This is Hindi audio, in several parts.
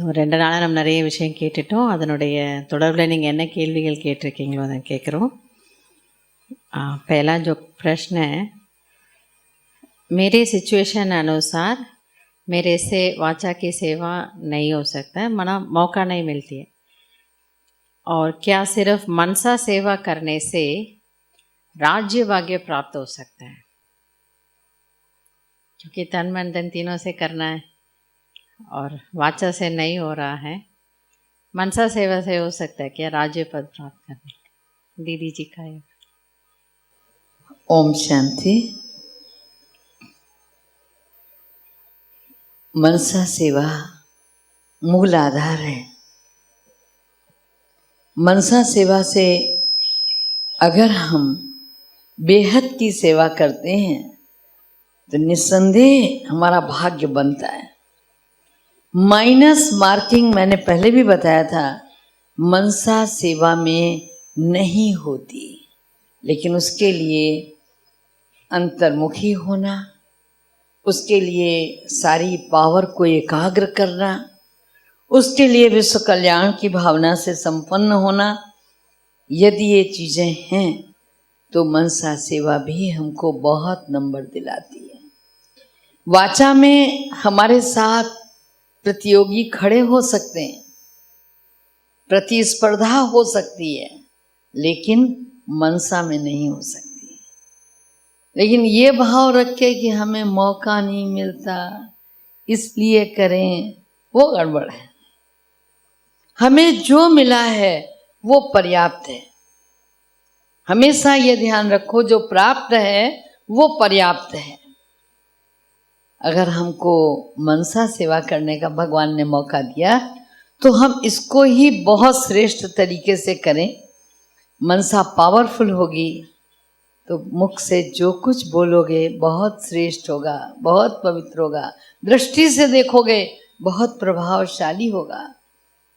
2 நாளாக நம்ம நிறைய விஷயம் கேட்டுட்டோம். அதனுடைய தொடர்பில் நீங்கள் என்ன கேள்விகள் கேட்டிருக்கீங்களோ அதை கேட்குறோம். पहला जो प्रश्न है, मेरे सिचुएशन अनुसार मेरे से वाचा की सेवा नहीं हो सकता है, मना मौका नहीं मिलती है, और क्या सिर्फ मनसा सेवा करने से राज्य भाग्य प्राप्त हो सकता है? क्योंकि तन मन धन तीनों से करना है और वाचा से नहीं हो रहा है, मनसा सेवा से हो सकता है क्या राज्य पद प्राप्त करने? दीदी जी का है। ओम शांति। मनसा सेवा मूल आधार है। मनसा सेवा से अगर हम बेहद की सेवा करते हैं तो निस्संदेह हमारा भाग्य बनता है। माइनस मार्किंग मैंने पहले भी बताया था, मनसा सेवा में नहीं होती, लेकिन उसके लिए अंतर्मुखी होना, उसके लिए सारी पावर को एकाग्र करना, उसके लिए विश्व कल्याण की भावना से संपन्न होना, यदि ये चीज़ें हैं तो मनसा सेवा भी हमको बहुत नंबर दिलाती है। वाचा में हमारे साथ प्रतियोगी खड़े हो सकते हैं, प्रतिस्पर्धा हो सकती है, लेकिन मनसा में नहीं हो सकती। लेकिन ये भाव रखे कि हमें मौका नहीं मिलता इसलिए करें, वो गड़बड़ है। हमें जो मिला है वो पर्याप्त है। हमेशा ये ध्यान रखो, जो प्राप्त है वो पर्याप्त है। अगर हमको मनसा सेवा करने का भगवान ने मौका दिया तो हम इसको ही बहुत श्रेष्ठ तरीके से करें। मनसा पावरफुल होगी तो मुख से जो कुछ बोलोगे बहुत श्रेष्ठ होगा, बहुत पवित्र होगा। दृष्टि से देखोगे बहुत प्रभावशाली होगा।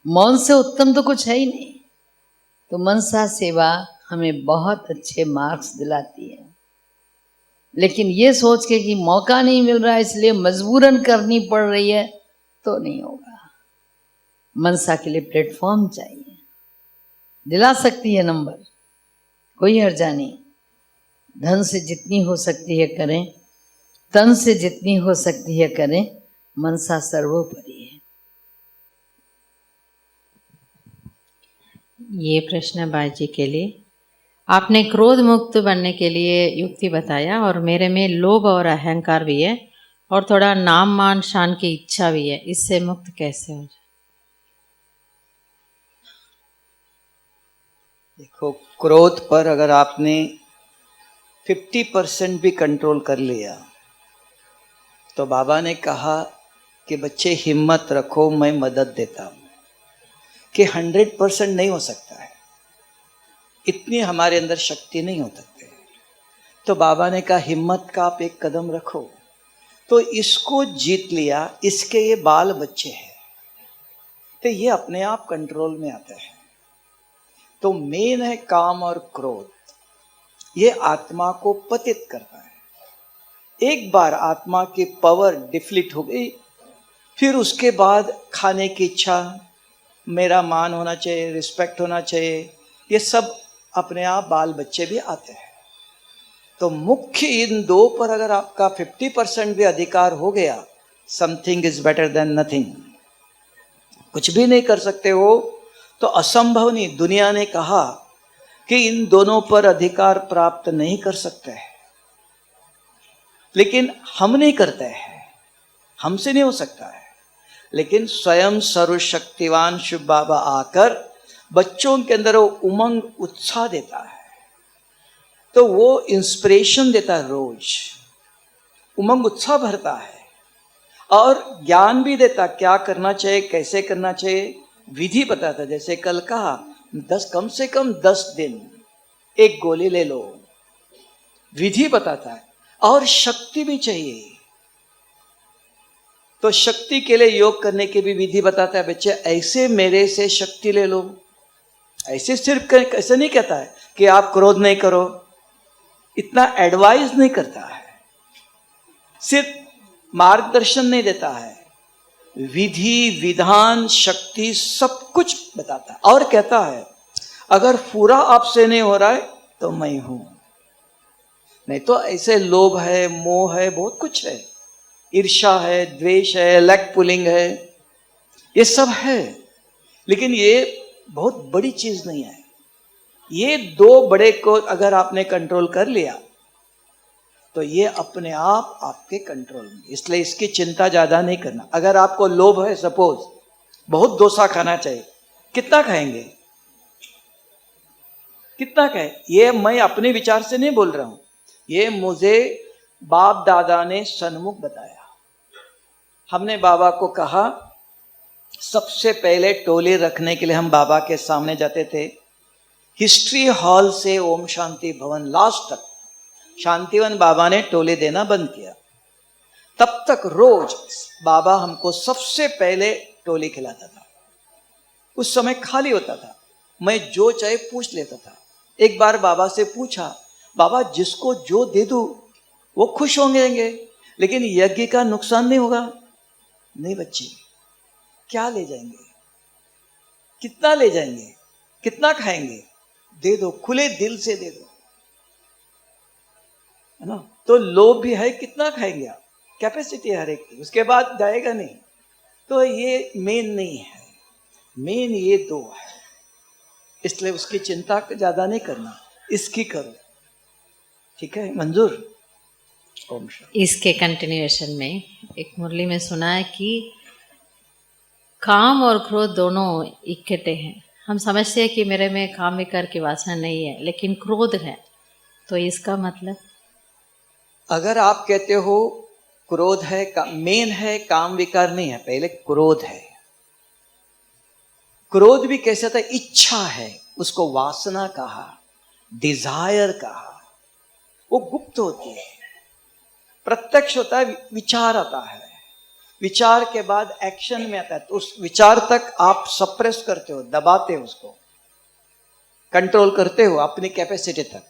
मौन से उत्तम तो कुछ है ही नहीं। तो मनसा सेवा हमें बहुत अच्छे मार्क्स दिलाती है, लेकिन ये सोच के कि मौका नहीं मिल रहा है इसलिए मजबूरन करनी पड़ रही है तो नहीं होगा। मनसा के लिए प्लेटफॉर्म चाहिए, दिला सकती है नंबर, कोई हर्जा नहीं। धन से जितनी हो सकती है करें, तन से जितनी हो सकती है करें, मनसा सर्वोपरि है। ये प्रश्न बाजी के लिए, आपने क्रोध मुक्त बनने के लिए युक्ति बताया, और मेरे में लोभ और अहंकार भी है और थोड़ा नाम मान शान की इच्छा भी है, इससे मुक्त कैसे हो जाए? देखो, क्रोध पर अगर आपने 50% भी कंट्रोल कर लिया तो बाबा ने कहा कि बच्चे हिम्मत रखो, मैं मदद देता हूँ। कि 100% नहीं हो सकता है, इतनी हमारे अंदर शक्ति नहीं हो सकती। तो बाबा ने कहा हिम्मत का आप एक कदम रखो। तो इसको जीत लिया, इसके ये बाल बच्चे हैं तो ये अपने आप कंट्रोल में आते हैं। तो मेन है काम और क्रोध, ये आत्मा को पतित करता है। एक बार आत्मा की पावर डिफ्लीट हो गई, फिर उसके बाद खाने की इच्छा, मेरा मान होना चाहिए, रिस्पेक्ट होना चाहिए, ये सब अपने आप बाल बच्चे भी आते हैं। तो मुख्य इन दो पर अगर आपका 50% भी अधिकार हो गया, something is better than nothing. कुछ भी नहीं कर सकते हो तो असंभव नहीं। दुनिया ने कहा कि इन दोनों पर अधिकार प्राप्त नहीं कर सकते हैं, लेकिन हम नहीं करते हैं, हमसे नहीं हो सकता है। लेकिन स्वयं सर्वशक्तिवान शिव बाबा आकर बच्चों के अंदर वो उमंग उत्साह देता है, तो वो इंस्पिरेशन देता है, रोज उमंग उत्साह भरता है और ज्ञान भी देता, क्या करना चाहिए, कैसे करना चाहिए, विधि बताता। जैसे कल कहा, कम से कम 10 दिन एक गोली ले लो, विधि बताता है। और शक्ति भी चाहिए, तो शक्ति के लिए योग करने की भी विधि बताता है। बच्चे ऐसे मेरे से शक्ति ले लो, ऐसे सिर्फ ऐसे नहीं कहता है कि आप क्रोध नहीं करो, इतना एडवाइस नहीं करता है, सिर्फ मार्गदर्शन नहीं देता है, विधि विधान शक्ति सब कुछ बताता है और कहता है अगर पूरा आपसे नहीं हो रहा है तो मैं हूं। नहीं तो ऐसे लोभ है, मोह है, बहुत कुछ है, ईर्ष्या है, द्वेष है, लेग पुलिंग है, ये सब है, लेकिन ये बहुत बड़ी चीज नहीं है। ये दो बड़े को अगर आपने कंट्रोल कर लिया तो ये अपने आप आपके कंट्रोल में, इसलिए इसकी चिंता ज्यादा नहीं करना। अगर आपको लोभ है, सपोज बहुत डोसा खाना चाहिए, कितना खाएंगे? कितना खाए? ये मैं अपने विचार से नहीं बोल रहा हूं, ये मुझे बाप दादा ने सन्मुख बताया। हमने बाबा को कहा, सबसे पहले टोली रखने के लिए हम बाबा के सामने जाते थे, हिस्ट्री हॉल से ओम शांति भवन लास्ट तक शांतिवन बाबा ने टोली देना बंद किया। तब तक रोज बाबा हमको सबसे पहले टोली खिलाता था। उस समय खाली होता था, मैं जो चाहे पूछ लेता था। एक बार बाबा से पूछा, बाबा जिसको जो दे दूं वो खुश होंगे, लेकिन यज्ञ का नुकसान नहीं होगा? नहीं बच्चे, क्या ले जाएंगे, कितना ले जाएंगे, कितना खाएंगे? दे दो, खुले दिल से दे दो, है ना। तो लोभ भी है, कितना खाएंगे आप, कैपेसिटी है हर एक की, उसके बाद जाएगा नहीं। तो ये मेन नहीं है, मेन ये दो है, इसलिए उसकी चिंता ज्यादा नहीं करना, इसकी करो, ठीक है? मंजूर? ओम शांति। इसके कंटिन्यूएशन में एक मुरली में सुना है कि काम और क्रोध दोनों इकट्ठे हैं। हम समझते हैं कि मेरे में काम विकार की वासना नहीं है, लेकिन क्रोध है, तो इसका मतलब? अगर आप कहते हो क्रोध है, मेन है, काम विकार नहीं है, पहले क्रोध है। क्रोध भी कैसा था? इच्छा है, उसको वासना कहा, डिजायर कहा। वो गुप्त होती है, प्रत्यक्ष होता है, विचार आता है, विचार के बाद एक्शन में आता है। तो उस विचार तक आप सप्रेस करते हो, दबाते हो, उसको कंट्रोल करते हो अपनी कैपेसिटी तक,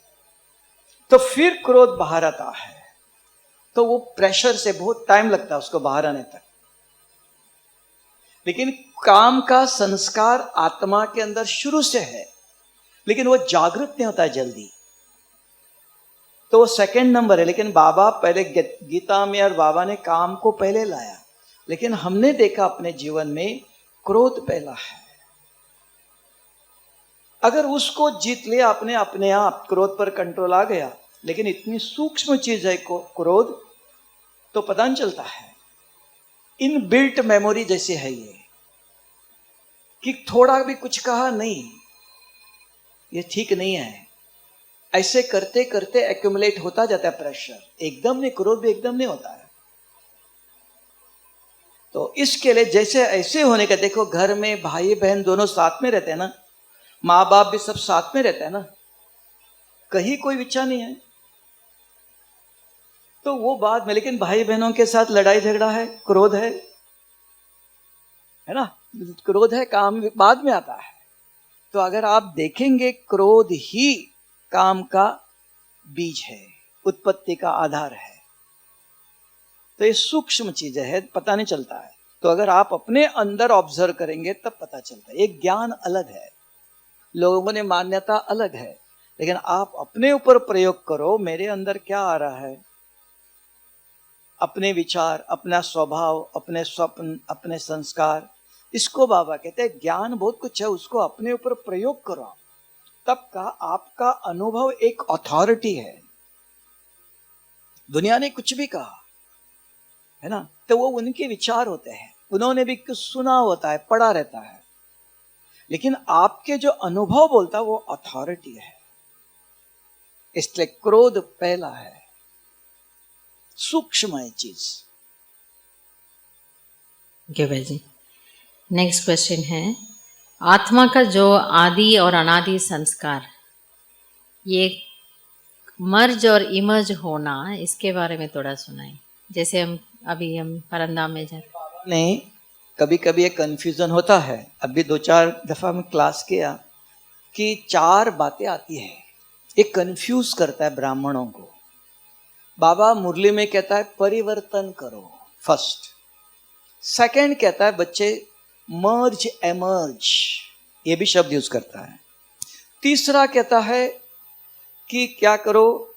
तो फिर क्रोध बाहर आता है। तो वो प्रेशर से बहुत टाइम लगता है उसको बाहर आने तक। लेकिन काम का संस्कार आत्मा के अंदर शुरू से है, लेकिन वो जागृत नहीं होता है जल्दी, तो वो सेकंड नंबर है। लेकिन बाबा पहले गीता में और बाबा ने काम को पहले लाया, लेकिन हमने देखा अपने जीवन में क्रोध पहला है। अगर उसको जीत लिया आपने, अपने आप क्रोध पर कंट्रोल आ गया। लेकिन इतनी सूक्ष्म चीज है क्रोध, तो पता नहीं चलता है, इन बिल्ट मेमोरी जैसे है ये, कि थोड़ा भी कुछ कहा नहीं, ये ठीक नहीं है, ऐसे करते करते एक्यूमुलेट होता जाता है प्रेशर। एकदम नहीं, क्रोध भी एकदम नहीं होता है। तो इसके लिए जैसे ऐसे होने का, देखो घर में भाई बहन दोनों साथ में रहते हैं ना, माँ बाप भी सब साथ में रहते हैं ना, कहीं कोई विचार नहीं है, तो वो बाद में। लेकिन भाई बहनों के साथ लड़ाई झगड़ा है, क्रोध है ना, क्रोध है, काम बाद में आता है। तो अगर आप देखेंगे, क्रोध ही काम का बीज है, उत्पत्ति का आधार है। तो ये सूक्ष्म चीजें है, पता नहीं चलता है। तो अगर आप अपने अंदर ऑब्जर्व करेंगे तब पता चलता है। ये ज्ञान अलग है, लोगों ने मान्यता अलग है, लेकिन आप अपने ऊपर प्रयोग करो, मेरे अंदर क्या आ रहा है, अपने विचार, अपना स्वभाव, अपने स्वप्न, अपने संस्कार, इसको बाबा कहते हैं ज्ञान बहुत कुछ है, उसको अपने ऊपर प्रयोग करो, तब का आपका अनुभव एक अथॉरिटी है। दुनिया ने कुछ भी कहा है ना, तो वो उनके विचार होते हैं, उन्होंने भी कुछ सुना होता है, पढ़ा रहता है, लेकिन आपके जो अनुभव बोलता है वो अथॉरिटी है। इसलिए क्रोध पहला है, सूक्ष्म है चीज। ओके भाई जी, नेक्स्ट क्वेश्चन है, आत्मा का जो आदि और अनादि संस्कार, ये मर्ज और इमर्ज होना, इसके बारे में थोड़ा सुनाएं। जैसे हम परंदाम में जाते नहीं, कभी कभी एक कंफ्यूजन होता है। अभी 2-4 दफा मैं क्लास किया कि 4 बातें आती है, एक कंफ्यूज करता है ब्राह्मणों को। बाबा मुरली में कहता है परिवर्तन करो फर्स्ट, सेकंड कहता है बच्चे मर्ज एमर्ज, ये भी शब्द यूज करता है। तीसरा कहता है कि क्या करो,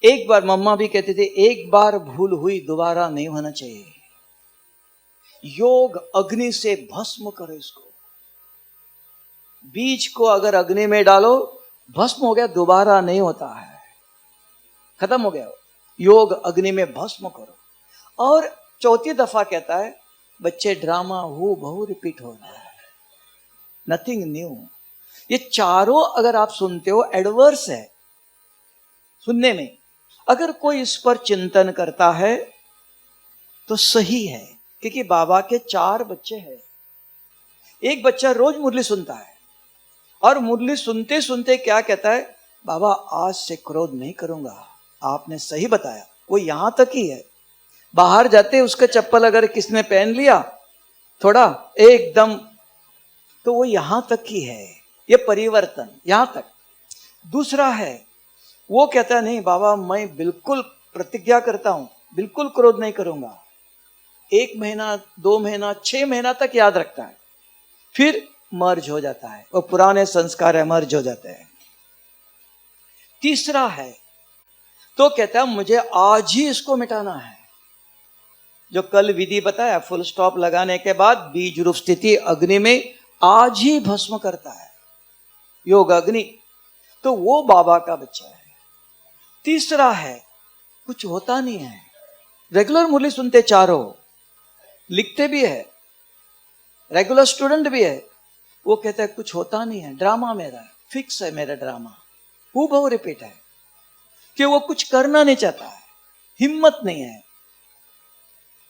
एक बार, मम्मा भी कहते थे एक बार भूल हुई दोबारा नहीं होना चाहिए। योग अग्नि से भस्म करो इसको। बीज को अगर अग्नि में डालो भस्म हो गया, दोबारा नहीं होता है, खत्म हो गया। योग अग्नि में भस्म करो। और चौथी दफा कहता है बच्चे ड्रामा हु बहु रिपीट हो रहा है, नथिंग न्यू। ये चारों अगर आप सुनते हो एडवर्स है सुनने में। अगर कोई इस पर चिंतन करता है तो सही है, क्योंकि बाबा के 4 बच्चे हैं। एक बच्चा रोज मुरली सुनता है और मुरली सुनते सुनते क्या कहता है, बाबा आज से क्रोध नहीं करूंगा। आपने सही बताया, वो यहां तक ही है। बाहर जाते उसका चप्पल अगर किसने पहन लिया थोड़ा एकदम, तो वो यहां तक ही है, ये परिवर्तन यहां तक। दूसरा है वो कहता है नहीं बाबा मैं बिल्कुल प्रतिज्ञा करता हूं, बिल्कुल क्रोध नहीं करूंगा। 1 महीना 2 महीना 6 महीना तक याद रखता है, फिर मर्ज हो जाता है, वो पुराने संस्कार मर्ज हो जाते हैं। तीसरा है तो कहता है मुझे आज ही इसको मिटाना है। जो कल विधि बताया, फुल स्टॉप लगाने के बाद बीज रूप स्थिति अग्नि में आज ही भस्म करता है, योग अग्नि। तो वो बाबा का बच्चा है। तीसरा है कुछ होता नहीं है, रेगुलर मुरली सुनते चारों, लिखते भी है, रेगुलर स्टूडेंट भी है। वो कहता है कुछ होता नहीं है, ड्रामा मेरा फिक्स है, मेरा ड्रामा वो बहु रिपीट है, कि वो कुछ करना नहीं चाहता है, हिम्मत नहीं है।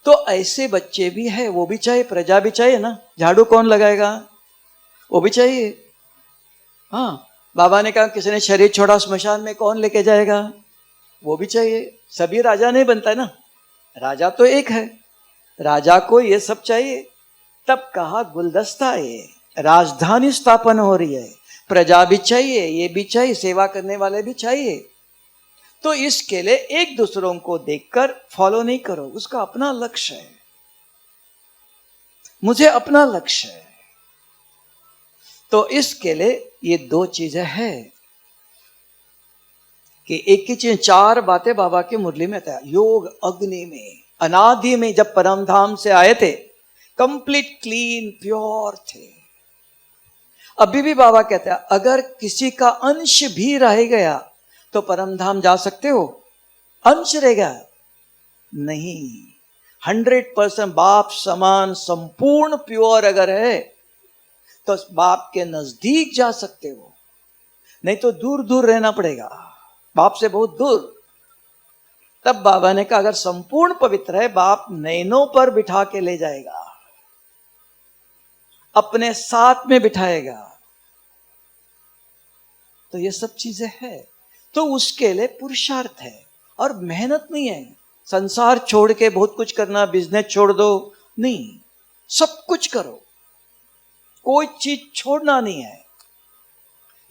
तो ऐसे बच्चे भी है, वो भी चाहिए, प्रजा भी चाहिए ना। झाड़ू कौन लगाएगा, वो भी चाहिए। हाँ, बाबा ने कहा किसी ने शरीर छोड़ा स्मशान में कौन लेके जाएगा, वो भी चाहिए। सभी राजा नहीं बनता है ना, राजा तो एक है, राजा को ये सब चाहिए। तब कहा गुलदस्ता ये राजधानी स्थापन हो रही है, प्रजा भी चाहिए, ये भी चाहिए, सेवा करने वाले भी चाहिए। तो इसके लिए एक दूसरों को देखकर फॉलो नहीं करो, उसका अपना लक्ष्य है, मुझे अपना लक्ष्य है। तो इसके लिए ये 2 चीजें हैं कि एक ही चीज, 4 बातें बाबा की मुरली में था। योग अग्नि में अनादि में जब परम धाम से आए थे, कंप्लीट क्लीन प्योर थे। अभी भी बाबा कहते हैं अगर किसी का अंश भी रह गया तो परम धाम जा सकते हो, अंश रहेगा नहीं। 100% बाप समान संपूर्ण प्योर अगर है तो बाप के नजदीक जा सकते हो, नहीं तो दूर दूर रहना पड़ेगा, बाप से बहुत दूर। तब बाबा ने कहा अगर संपूर्ण पवित्र है, बाप नैनों पर बिठा के ले जाएगा, अपने साथ में बिठाएगा। तो ये सब चीजें हैं, तो उसके लिए पुरुषार्थ है और मेहनत नहीं है। संसार छोड़ के बहुत कुछ करना, बिजनेस छोड़ दो, नहीं, सब कुछ करो, कोई चीज छोड़ना नहीं है।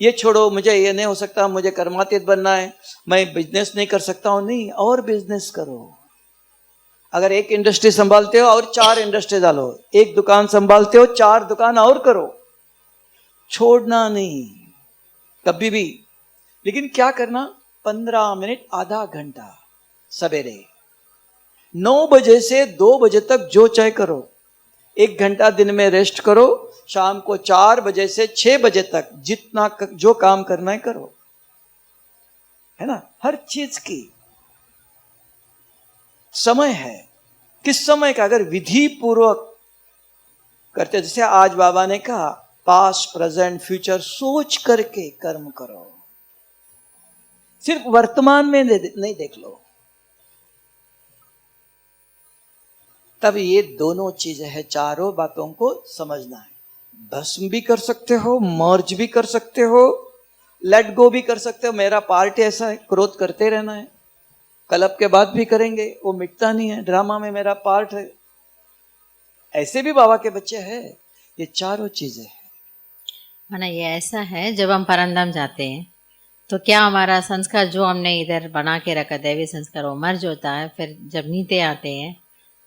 ये छोड़ो मुझे ये नहीं हो सकता, मुझे कर्मातीत बनना है, मैं बिजनेस नहीं कर सकता हूं, नहीं, और बिजनेस करो। अगर एक इंडस्ट्री संभालते हो और 4 इंडस्ट्री डालो, एक दुकान संभालते हो 4 दुकान और करो, छोड़ना नहीं कभी भी। लेकिन क्या करना, 15 मिनट आधा घंटा सवेरे 9 बजे से 2 बजे तक जो चाहे करो, 1 घंटा दिन में रेस्ट करो, शाम को 4 बजे से 6 बजे तक जितना जो काम करना है करो, है ना। हर चीज की समय है, किस समय का अगर विधि पूर्वक करते, जैसे आज बाबा ने कहा पास्ट प्रेजेंट फ्यूचर सोच करके कर्म करो, सिर्फ वर्तमान में नहीं देख लो। तब ये दोनों चीजें हैं, चारों बातों को समझना है। भस्म भी कर सकते हो, मर्ज भी कर सकते हो, लेट गो भी कर सकते हो। मेरा पार्ट ऐसा है, क्रोध करते रहना है, कलप के बाद भी करेंगे, वो मिटता नहीं है, ड्रामा में मेरा पार्ट है। ऐसे भी बाबा के बच्चे हैं। ये चारों चीजें हैं। माना ये ऐसा है, जब हम परमधाम जाते हैं तो क्या हमारा संस्कार जो हमने इधर बना के रखा, दैवी संस्कार, वो मर्ज होता है। फिर जब नीचे आते हैं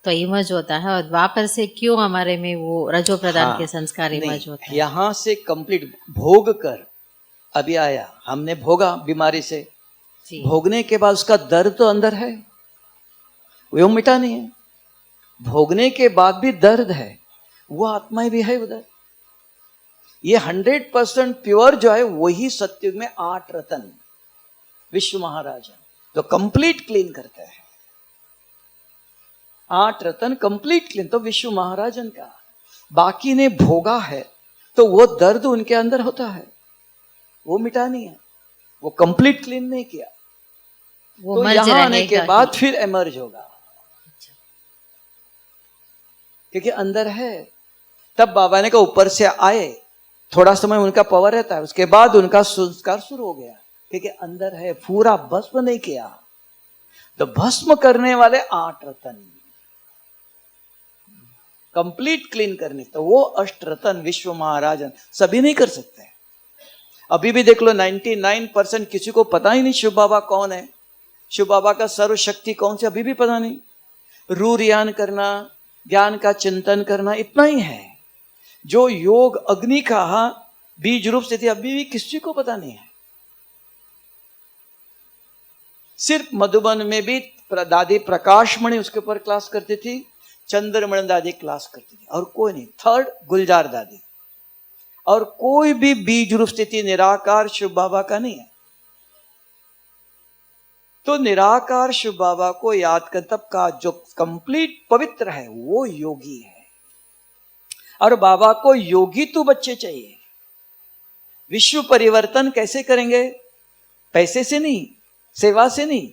तो इमर्ज होता है, और द्वापर से क्यों हमारे में वो रजो प्रधान के संस्कार नहीं, इमर्ज होते हैं? यहाँ से कंप्लीट भोग कर अभी आया, हमने भोगा बीमारी से, जी भोगने के बाद उसका दर्द तो अंदर है, वो मिटा नहीं है। भोगने के बाद भी दर्द है, वो आत्माएं भी है उधर। ये 100% प्योर जो है वही सत्युग में 8 रतन विश्व महाराज तो कंप्लीट क्लीन करते हैं। 8 रतन कंप्लीट क्लीन तो विश्व महाराजन का, बाकी ने भोगा है तो वो दर्द उनके अंदर होता है, वो मिटा नहीं है, वो कंप्लीट क्लीन नहीं किया, वो तो मर्ज यहां आने के रहेगा बाद ही। फिर एमर्ज होगा, क्योंकि अंदर है। तब बाबा ने कहा ऊपर से आए, थोड़ा समय उनका पावर रहता है, उसके बाद उनका संस्कार शुरू हो गया, क्योंकि अंदर है, पूरा भस्म नहीं किया। तो भस्म करने वाले 8 रतन कंप्लीट क्लीन करने, तो वो अष्ट रतन विश्व महाराजन सभी नहीं कर सकते। अभी भी देख लो 99% किसी को पता ही नहीं शिव बाबा कौन है, शिव बाबा का सर्वशक्ति कौन से अभी भी पता नहीं। रूरियान करना, ज्ञान का चिंतन करना, इतना ही है। जो योग अग्नि का बीज रूप से थी अभी भी किसी को पता नहीं है। सिर्फ मधुबन में भी दादी प्रकाशमणि उसके ऊपर क्लास करती थी, चंद्रमणि दादी क्लास करती थी, और कोई नहीं। थर्ड गुलजार दादी, और कोई भी बीज रूप स्थिति निराकार शिव बाबा का नहीं है। तो निराकार शिव बाबा को याद कर, तब का जो कंप्लीट पवित्र है वो योगी है। और बाबा को योगी तो बच्चे चाहिए। विश्व परिवर्तन कैसे करेंगे? पैसे से नहीं, सेवा से नहीं,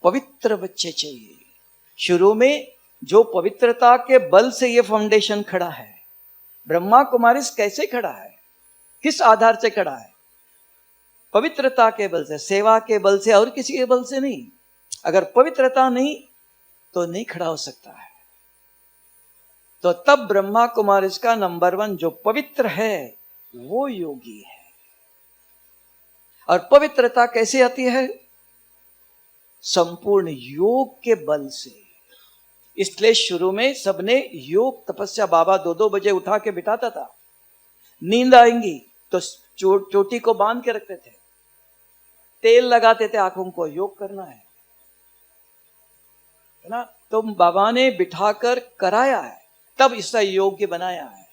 पवित्र बच्चे चाहिए। शुरू में जो पवित्रता के बल से ये फाउंडेशन खड़ा है, ब्रह्मा कुमारी कैसे खड़ा है, किस आधार से खड़ा है? पवित्रता के बल से, सेवा के बल से, और किसी के बल से नहीं। अगर पवित्रता नहीं तो नहीं खड़ा हो सकता है। तो तब ब्रह्मा कुमारी का नंबर 1 जो पवित्र है वो योगी है। और पवित्रता कैसे आती है? संपूर्ण योग के बल से। इसलिए शुरू में सबने योग तपस्या, बाबा 2-2 बजे उठा के बिठाता था। नींद आएंगी तो चोटी को बांध के रखते थे, तेल लगाते थे आंखों को, योग करना है ना। तो बाबा ने बिठाकर कराया है, तब इसका योग्य बनाया है।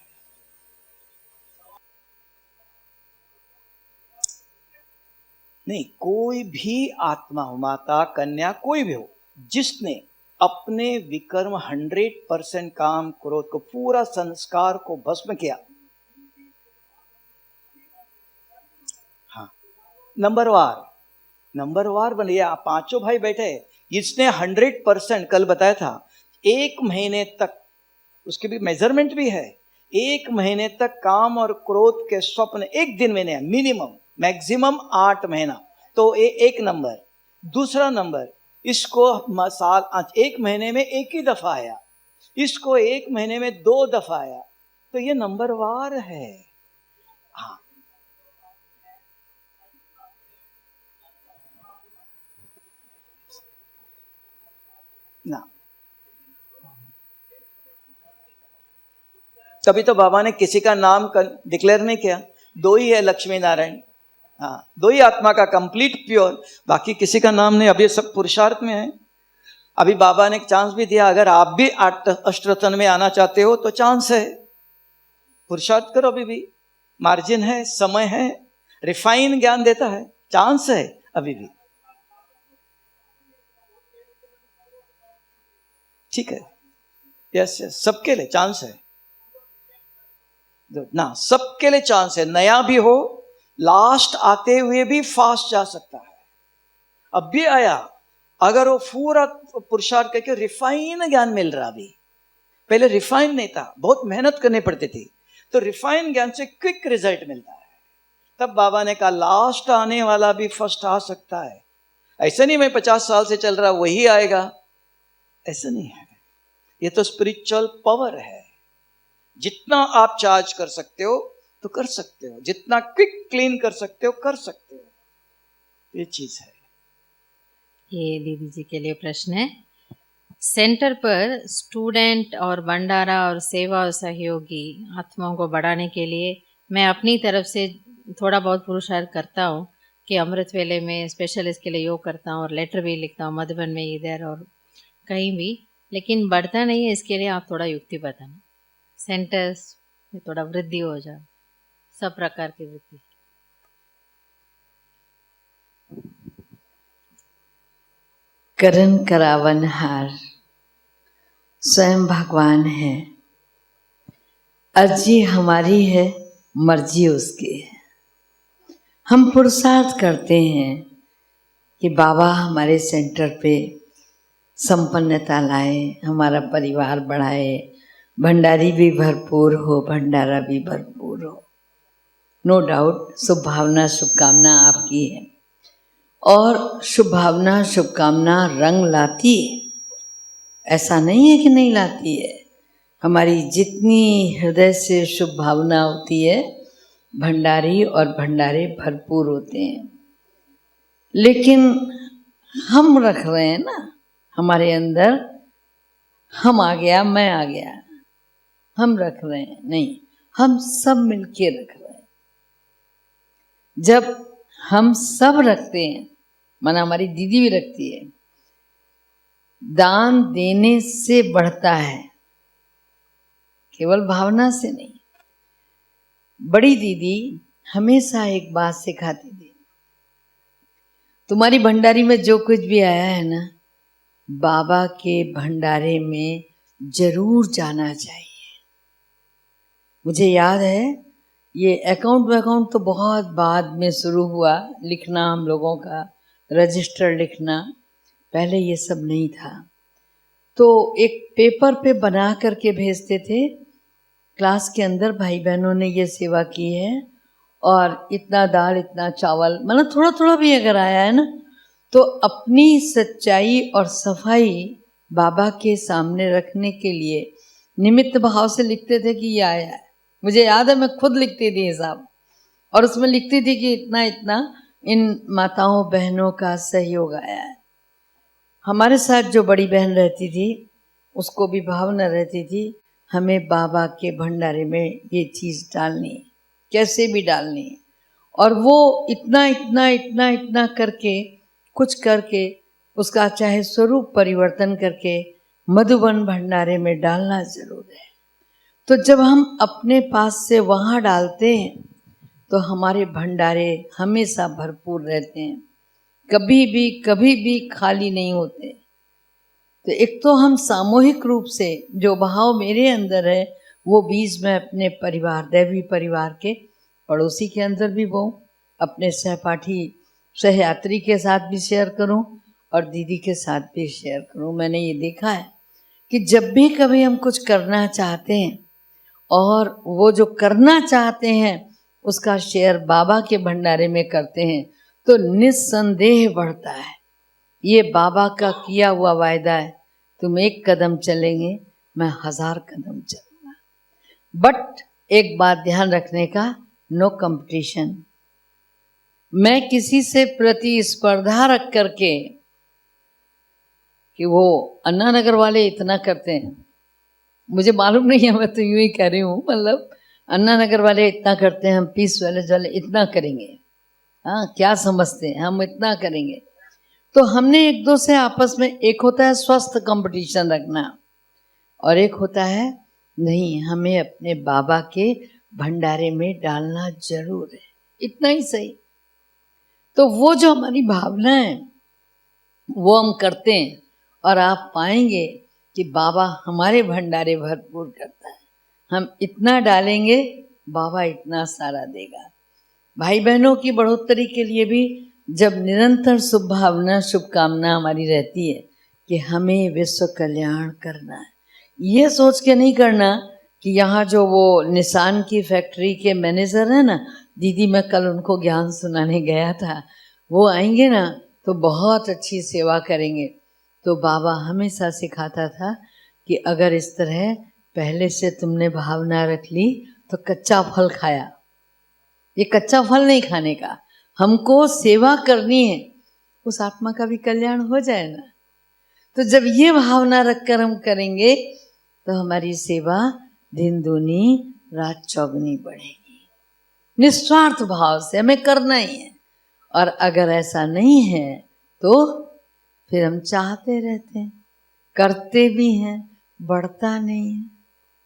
नहीं, कोई भी आत्मा हो, माता कन्या कोई भी हो, जिसने अपने विकर्म 100% काम क्रोध को, पूरा संस्कार को भस्म किया, हाँ, नंबर वार बन गया। पांचों भाई बैठे, इसने 100% कल बताया था, 1 महीने तक, उसकी भी मेजरमेंट भी है, 1 महीने तक काम और क्रोध के स्वप्न एक दिन में नहीं, मिनिमम, मैक्सिमम 8 महीना। तो एक नंबर। दूसरा नंबर, इसको साल 1 महीने में 1 ही दफा आया, इसको 1 महीने में 2 दफा आया। तो ये नंबर वार है। हाँ, ना तभी तो बाबा ने किसी का नाम डिक्लेयर नहीं किया। 2 ही है, लक्ष्मी नारायण, हाँ, 2 ही आत्मा का कंप्लीट प्योर, बाकी किसी का नाम नहीं। अभी सब पुरुषार्थ में है। अभी बाबा ने एक चांस भी दिया, अगर आप भी अष्टरतन में आना चाहते हो तो चांस है, पुरुषार्थ करो, अभी भी मार्जिन है, समय है, रिफाइन ज्ञान देता है, चांस है अभी भी। ठीक है, यस यस, सबके लिए चांस है ना, सबके लिए चांस है। नया भी हो, लास्ट आते हुए भी फास्ट जा सकता है। अब भी आया, अगर वो पूरा पुरुषार्थ करके रिफाइन ज्ञान मिल रहा, अभी पहले रिफाइन नहीं था, बहुत मेहनत करनी पड़ती थी, तो रिफाइन ज्ञान से क्विक रिजल्ट मिलता है। तब बाबा ने कहा लास्ट आने वाला भी फर्स्ट आ सकता है। ऐसा नहीं मैं 50 साल से चल रहा वही आएगा, ऐसा नहीं है। ये तो स्पिरिचुअल पावर है। जितना आप चार्ज कर सकते हो तो कर सकते हो, जितना क्विक क्लीन कर सकते हो कर सकते हो, ये चीज है। ये दीदी जी के लिए प्रश्न है, सेंटर पर स्टूडेंट और भंडारा और सेवा और सहयोगी आत्माओं को बढ़ाने के लिए मैं अपनी तरफ से थोड़ा बहुत पुरुषार्थ करता हूँ कि अमृत वेले में स्पेशल इसके लिए योग करता हूँ और लेटर भी लिखता हूँ मधुबन में इधर और कहीं भी, लेकिन बढ़ता नहीं है। इसके लिए आप थोड़ा युक्ति बताना, सेंटर्स में थोड़ा वृद्धि हो जाए, सब प्रकार की वृद्धि। करण करावनहार स्वयं भगवान है। अर्जी हमारी है, मर्जी उसकी है। हम पुरुषार्थ करते हैं कि बाबा हमारे सेंटर पे संपन्नता लाए, हमारा परिवार बढ़ाए, भंडारी भी भरपूर हो, भंडारा भी भरपूर हो। नो डाउट शुभ भावना शुभकामना आपकी है, और शुभ भावना शुभकामना रंग लाती है, ऐसा नहीं है कि नहीं लाती है। हमारी जितनी हृदय से शुभ भावना होती है, भंडारी और भंडारे भरपूर होते हैं। लेकिन हम रख रहे हैं ना हमारे अंदर, हम आ गया मैं आ गया, हम रख रहे हैं, नहीं, हम सब मिलके रख रहे हैं। जब हम सब रखते हैं, माना हमारी दीदी भी रखती है, दान देने से बढ़ता है, केवल भावना से नहीं। बड़ी दीदी हमेशा एक बात सिखाती थी, तुम्हारी भंडारी में जो कुछ भी आया है ना, बाबा के भंडारे में जरूर जाना चाहिए। मुझे याद है, ये अकाउंट तो बहुत बाद में शुरू हुआ लिखना, हम लोगों का रजिस्टर लिखना, पहले ये सब नहीं था। तो एक पेपर पे बना करके भेजते थे, क्लास के अंदर भाई बहनों ने ये सेवा की है और इतना दाल इतना चावल, मतलब थोड़ा थोड़ा भी अगर आया है ना, तो अपनी सच्चाई और सफाई बाबा के सामने रखने के लिए निमित्त भाव से लिखते थे कि ये आया है। मुझे याद है मैं खुद लिखती थी हिसाब, और उसमें लिखती थी कि इतना इतना इन माताओं बहनों का सहयोग आया है। हमारे साथ जो बड़ी बहन रहती थी उसको भी भावना रहती थी, हमें बाबा के भंडारे में ये चीज़ डालनी है, कैसे भी डालनी है। और वो इतना इतना इतना इतना करके कुछ करके उसका चाहे स्वरूप परिवर्तन करके मधुबन भंडारे में डालना जरूर है। तो जब हम अपने पास से वहाँ डालते हैं तो हमारे भंडारे हमेशा भरपूर रहते हैं, कभी भी खाली नहीं होते। तो एक तो हम सामूहिक रूप से जो भाव मेरे अंदर है वो बीज में अपने परिवार, दैवी परिवार के पड़ोसी के अंदर भी वो अपने सहपाठी सहयात्री के साथ भी शेयर करूं और दीदी के साथ भी शेयर करूं। मैंने ये देखा है कि जब भी कभी हम कुछ करना चाहते हैं और वो जो करना चाहते हैं उसका शेयर बाबा के भंडारे में करते हैं तो निस्संदेह बढ़ता है। ये बाबा का किया हुआ वायदा है, तुम एक कदम चलेंगे मैं 1000 कदम चलूंगा। बट एक बात ध्यान रखने का, नो कंपटीशन। मैं किसी से प्रतिस्पर्धा रख करके कि वो अन्ना नगर वाले इतना करते हैं, मुझे मालूम नहीं है, मैं तो यूं ही कह रही हूँ, मतलब अन्ना नगर वाले इतना करते हैं, हम पीस वाले इतना करेंगे, हाँ क्या समझते हैं हम इतना करेंगे। तो हमने एक दो से आपस में, एक होता है स्वस्थ कंपटीशन रखना और एक होता है नहीं, हमें अपने बाबा के भंडारे में डालना जरूर है, इतना ही सही। तो वो जो हमारी भावना है वो हम करते हैं और आप पाएंगे कि बाबा हमारे भंडारे भरपूर करता है। हम इतना डालेंगे, बाबा इतना सारा देगा। भाई बहनों की बढ़ोतरी के लिए भी जब निरंतर शुभ भावना शुभकामना हमारी रहती है कि हमें विश्व कल्याण करना है, ये सोच के नहीं करना कि यहाँ जो वो निशान की फैक्ट्री के मैनेजर है ना, दीदी मैं कल उनको ज्ञान सुनाने गया था, वो आएंगे ना तो बहुत अच्छी सेवा करेंगे। तो बाबा हमेशा सिखाता था कि अगर इस तरह पहले से तुमने भावना रख ली तो कच्चा फल खाया, ये कच्चा फल नहीं खाने का, हमको सेवा करनी है, उस आत्मा का भी कल्याण हो जाए ना। तो जब ये भावना रखकर हम करेंगे तो हमारी सेवा दिन दूनी रात चौगुनी बढ़ेगी, निस्वार्थ भाव से हमें करना ही है। और अगर ऐसा नहीं है तो फिर हम चाहते रहते हैं, करते भी हैं, बढ़ता नहीं है,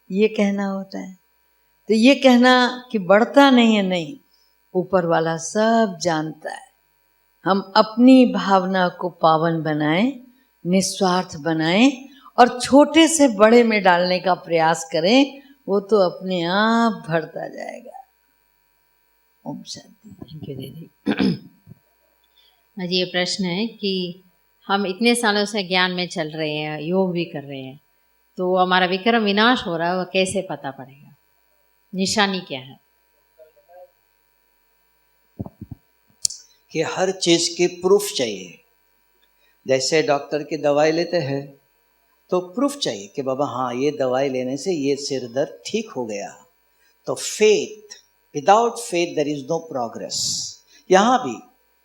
ये कहना होता है। तो ये कहना कि बढ़ता नहीं है, नहीं, ऊपर वाला सब जानता है। हम अपनी भावना को पावन बनाएं, निस्वार्थ बनाएं और छोटे से बड़े में डालने का प्रयास करें, वो तो अपने आप बढ़ता जाएगा। ओम शांति। थैंक यू दीदी। आज ये प्रश्न है कि हम इतने सालों से ज्ञान में चल रहे हैं, योग भी कर रहे हैं, तो हमारा विक्रम विनाश हो रहा है, वो कैसे पता पड़ेगा? निशानी क्या है? कि हर चीज की प्रूफ चाहिए। जैसे डॉक्टर की दवाई लेते हैं तो प्रूफ चाहिए कि बाबा हाँ ये दवाई लेने से ये सिर दर्द ठीक हो गया। तो faith, without faith there is no progress. यहाँ भी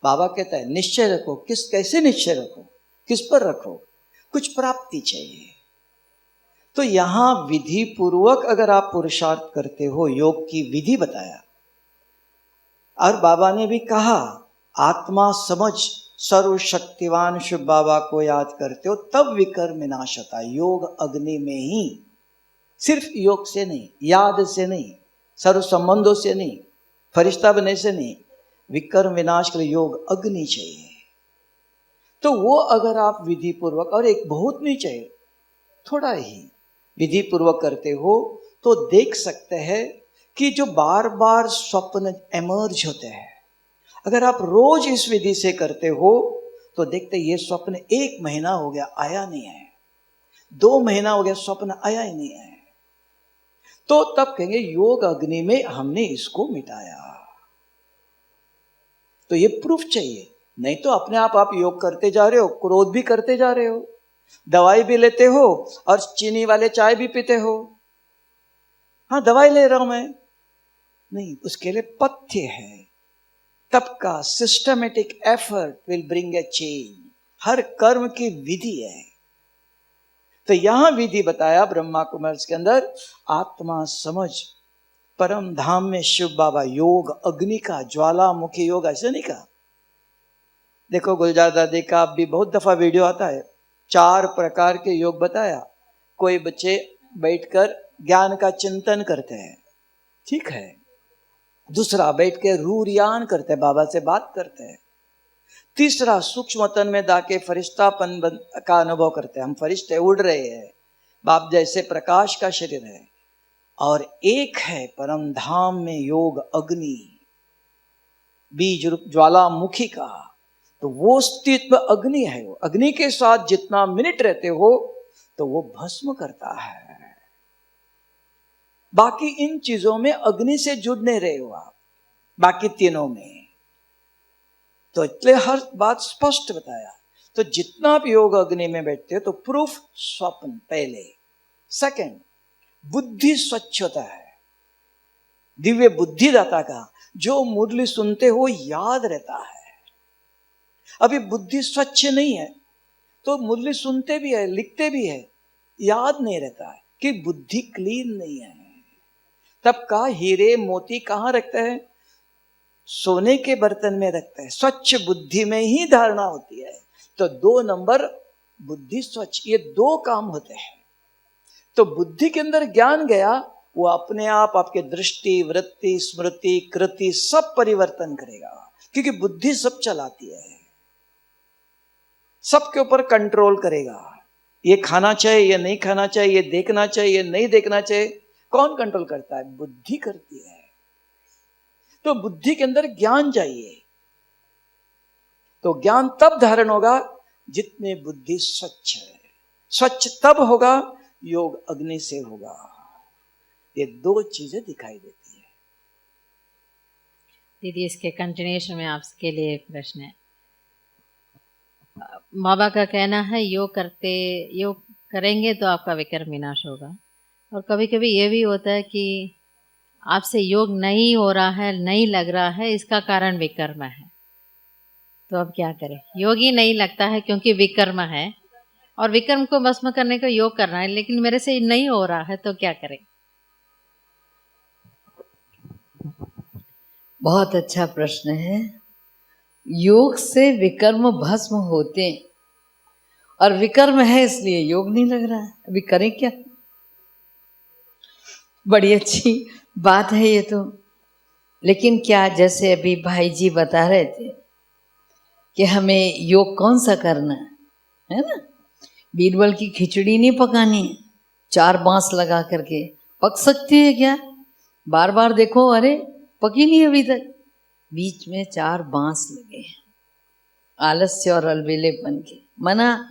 बाबा कहता है निश्चय रखो। कैसे निश्चय रखो? किस पर रखो? कुछ प्राप्ति चाहिए। तो यहाँ विधि पूर्वक अगर आप पुरुषार्थ करते हो, योग की विधि बताया, और बाबा ने भी कहा आत्मा समझ सर्वशक्तिवान शिव बाबा को याद करते हो तब विकर्म विनाश होता है। योग अग्नि में ही, सिर्फ योग से नहीं, याद से नहीं, सर्व संबंधों से नहीं, फरिश्ता बनने से नहीं, विकर्म विनाश के लिए योग अग्नि चाहिए। तो वो अगर आप विधि पूर्वक, और एक बहुत नहीं चाहिए, थोड़ा ही विधि पूर्वक करते हो तो देख सकते हैं कि जो बार बार स्वप्न एमर्ज होते हैं, अगर आप रोज इस विधि से करते हो तो देखते ये स्वप्न 1 महीना हो गया आया नहीं है, 2 महीना हो गया स्वप्न आया ही नहीं है, तो तब कहेंगे योग अग्नि में हमने इसको मिटाया। तो ये प्रूफ चाहिए। नहीं तो अपने आप योग करते जा रहे हो, क्रोध भी करते जा रहे हो, दवाई भी लेते हो और चीनी वाले चाय भी पीते हो। हाँ दवाई ले रहा हूं मैं, नहीं, उसके लिए पथ्य है। तब का systematic effort will bring a change. हर कर्म की विधि है। तो यहां विधि बताया ब्रह्मा कुमार के अंदर, आत्मा समझ परम धाम में शिव बाबा, योग अग्नि का, ज्वालामुखी योग, ऐसे नहीं कहा। देखो गुलजार दादी का भी बहुत दफा वीडियो आता है, 4 प्रकार के योग बताया। कोई बच्चे बैठकर ज्ञान का चिंतन करते हैं, ठीक है। दूसरा बैठ के रूरियान करते हैं, बाबा से बात करते हैं। तीसरा सूक्ष्म तन में जाके फरिश्तापन का अनुभव करते हैं, हम फरिश्ते उड़ रहे हैं, बाप जैसे प्रकाश का शरीर है। और एक है परम धाम में योग अग्नि, बीज रूप ज्वालामुखी का, तो वो अस्तित्व अग्नि है। वो अग्नि के साथ जितना मिनट रहते हो तो वो भस्म करता है। बाकी इन चीजों में अग्नि से जुड़ नहीं रहे हो आप, बाकी तीनों में। तो इसलिए हर बात स्पष्ट बताया। तो जितना आप योग अग्नि में बैठते हो तो प्रूफ स्वप्न पहले। सेकंड, बुद्धि स्वच्छ होता है, दिव्य बुद्धिदाता का जो मुरली सुनते हो याद रहता है। अभी बुद्धि स्वच्छ नहीं है तो मुरली सुनते भी है, लिखते भी है, याद नहीं रहता है कि बुद्धि क्लीन नहीं है। तब का हीरे मोती कहाँ रखते हैं? सोने के बर्तन में रखते हैं। स्वच्छ बुद्धि में ही धारणा होती है। तो 2 नंबर बुद्धि स्वच्छ, ये 2 काम होते हैं। तो बुद्धि के अंदर ज्ञान गया, वो अपने आप आपके दृष्टि, वृत्ति, स्मृति, कृति सब परिवर्तन करेगा, क्योंकि बुद्धि सब चलाती है, सबके ऊपर कंट्रोल करेगा। ये खाना चाहिए, ये नहीं खाना चाहिए, ये देखना चाहिए, ये नहीं देखना चाहिए, कौन कंट्रोल करता है? बुद्धि करती है। तो बुद्धि के अंदर ज्ञान चाहिए। तो ज्ञान तब धारण होगा जितने बुद्धि स्वच्छ है। स्वच्छ तब होगा, योग अग्नि से होगा। ये 2 चीजें दिखाई देती है। दीदी इसके कंटिन्यूशन में आपके लिए एक प्रश्न है। बाबा का कहना है योग करेंगे तो आपका विकर्म विनाश होगा, और कभी कभी ये भी होता है कि आपसे योग नहीं हो रहा है, नहीं लग रहा है, इसका कारण विकर्म है। तो अब क्या करें? योग ही नहीं लगता है क्योंकि विकर्म है, और विक्रम को भस्म करने का योग करना है, लेकिन मेरे से नहीं हो रहा है, तो क्या करें? बहुत अच्छा प्रश्न है। योग से विकर्म भस्म होते हैं, और विकर्म है इसलिए योग नहीं लग रहा है। अभी करें क्या? बड़ी अच्छी बात है ये तो। लेकिन क्या, जैसे अभी भाई जी बता रहे थे कि हमें योग कौन सा करना है ना? बीरबल की खिचड़ी नहीं पकानी है 4 बांस लगा करके। पक सकती है क्या? बार बार देखो, अरे पकी नहीं अभी तक। बीच में 4 बांस लगे हैं, आलस्य और अलबेलेपन के। मना,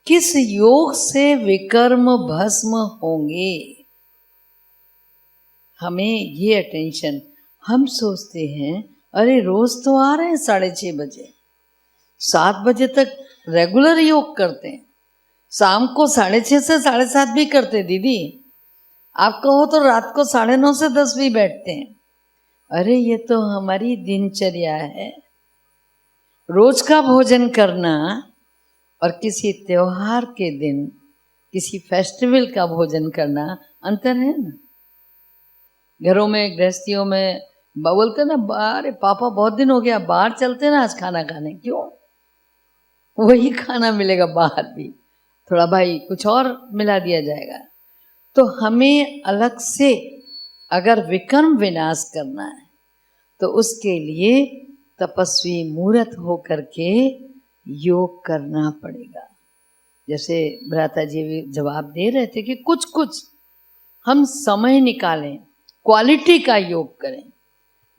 किस योग से विकर्म भस्म होंगे? हमें ये अटेंशन, हम सोचते हैं अरे रोज तो आ रहे हैं 6:30 बजे, 7 बजे तक रेगुलर योग करते हैं, शाम को 6:30 से 7:30 भी करते दीदी, आप कहो तो रात को 9:30 से 10 भी बैठते हैं। अरे ये तो हमारी दिनचर्या है। रोज का भोजन करना और किसी त्योहार के दिन, किसी फेस्टिवल का भोजन करना अंतर है ना। घरों में, गृहस्थियों में बोलते ना, अरे पापा बहुत दिन हो गया बाहर चलते ना आज खाना खाने। क्यों? वही खाना मिलेगा बाहर भी, थोड़ा भाई कुछ और मिला दिया जाएगा। तो हमें अलग से अगर विकर्म विनाश करना है तो उसके लिए तपस्वी मूर्त होकर के योग करना पड़ेगा। जैसे भ्राता जी भी जवाब दे रहे थे कि कुछ कुछ हम समय निकालें, क्वालिटी का योग करें।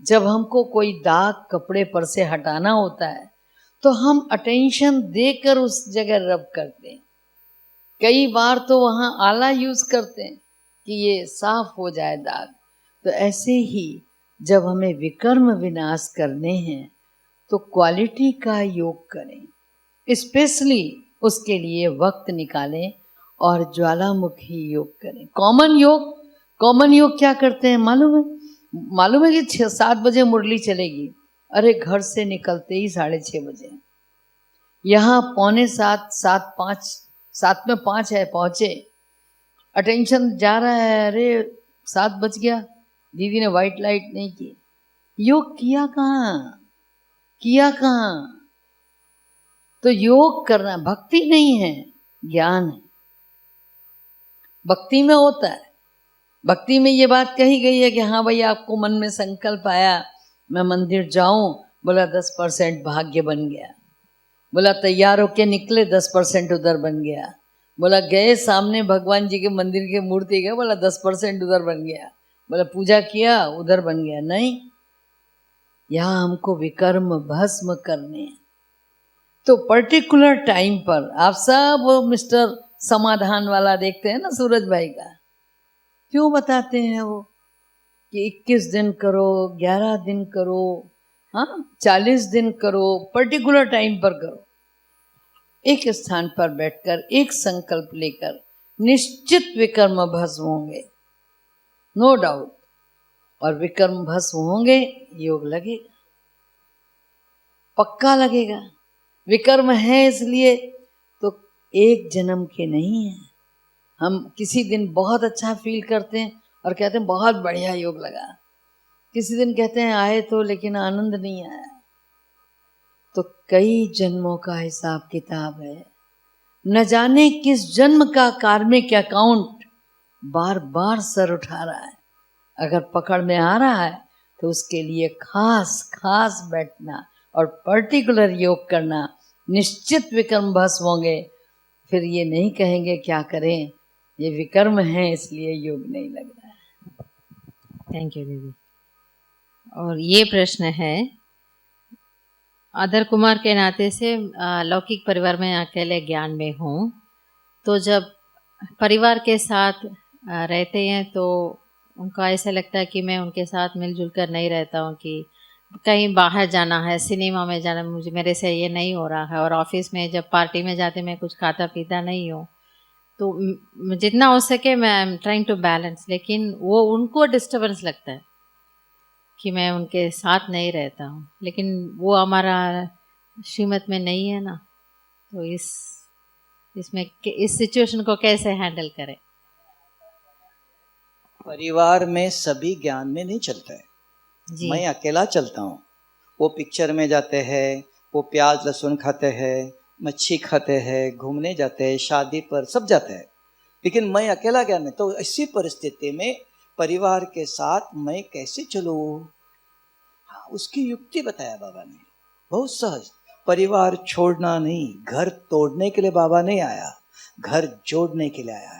जब हमको कोई दाग कपड़े पर से हटाना होता है तो हम अटेंशन देकर उस जगह रब करते हैं। कई बार तो वहाँ आला यूज करते हैं कि ये साफ हो जाए दाग। तो ऐसे ही जब हमें विकर्म विनाश करने हैं तो क्वालिटी का योग करें, स्पेशली उसके लिए वक्त निकालें और ज्वालामुखी योग करें। कॉमन योग क्या करते हैं मालूम है? मालूम है कि 6-7 बजे मुरली चलेगी, अरे घर से निकलते ही 6:30 बजे, यहाँ 6:45, 7 में 5 है पहुँचे, अटेंशन जा रहा है, अरे 7 बज गया, दीदी ने वाइट लाइट नहीं की। योग किया कहाँ? तो योग करना भक्ति नहीं है, ज्ञान है। भक्ति में होता है, भक्ति में ये बात कही गई है कि हाँ भाई आपको मन में संकल्प आया मैं मंदिर जाऊं, बोला 10% भाग्य बन गया। बोला तैयार होके निकले, 10% उधर बन गया। बोला गए सामने भगवान जी के मंदिर के मूर्ति गए, बोला 10% उधर बन गया। बोला पूजा किया, उधर बन गया। नहीं, यहाँ हमको विकर्म भस्म करने हैं। तो पर्टिकुलर टाइम पर आप सब वो मिस्टर समाधान वाला देखते हैं ना सूरज भाई का, क्यों बताते हैं वो कि 21 दिन करो, 11 दिन करो, हाँ 40 दिन करो, पर्टिकुलर टाइम पर करो। एक स्थान पर बैठकर एक संकल्प लेकर निश्चित विकर्म भस्म होंगे, नो डाउट। और विकर्म भस्म होंगे, योग लगेगा, पक्का लगेगा। विकर्म है इसलिए तो एक जन्म के नहीं है। हम किसी दिन बहुत अच्छा फील करते हैं और कहते हैं बहुत बढ़िया योग लगा, किसी दिन कहते हैं आए तो लेकिन आनंद नहीं आया। तो कई जन्मों का हिसाब किताब है, न जाने किस जन्म का कार्मिक अकाउंट बार बार सर उठा रहा है। अगर पकड़ में आ रहा है तो उसके लिए खास बैठना और पर्टिकुलर योग करना, निश्चित विकर्म भस्म होंगे। फिर ये नहीं कहेंगे क्या करें, ये विकर्म है इसलिए योग नहीं लग रहा है। थैंक यू दीदी। और ये प्रश्न है, आदर कुमार के नाते से लौकिक परिवार में अकेले ज्ञान में हूँ, तो जब परिवार के साथ रहते हैं तो उनका ऐसा लगता है कि मैं उनके साथ मिलजुल कर नहीं रहता हूँ, कि कहीं बाहर जाना है, सिनेमा में जाना, मुझे मेरे से ये नहीं हो रहा है। और ऑफिस में जब पार्टी में जाते मैं कुछ खाता पीता नहीं हूँ, तो जितना हो सके मैं I am trying to balance, लेकिन वो उनको डिस्टर्बेंस लगता है कि मैं उनके साथ नहीं रहता हूँ। लेकिन वो हमारा श्रीमत में नहीं है ना, तो इस इसमें इस सिचुएशन को कैसे हैंडल करें? परिवार में सभी ज्ञान में नहीं चलता है। जी मैं अकेला चलता हूँ। वो पिक्चर में जाते हैं, वो प्याज लहसुन खाते हैं, मच्छी खाते हैं, घूमने जाते हैं, शादी पर सब जाते हैं, लेकिन मैं अकेला ज्ञान में। तो ऐसी परिस्थिति में परिवार के साथ मैं कैसे चलूँ? हाँ, उसकी युक्ति बताया बाबा ने, बहुत सहज। परिवार छोड़ना नहीं, घर तोड़ने के लिए बाबा नहीं आया, घर जोड़ने के लिए आया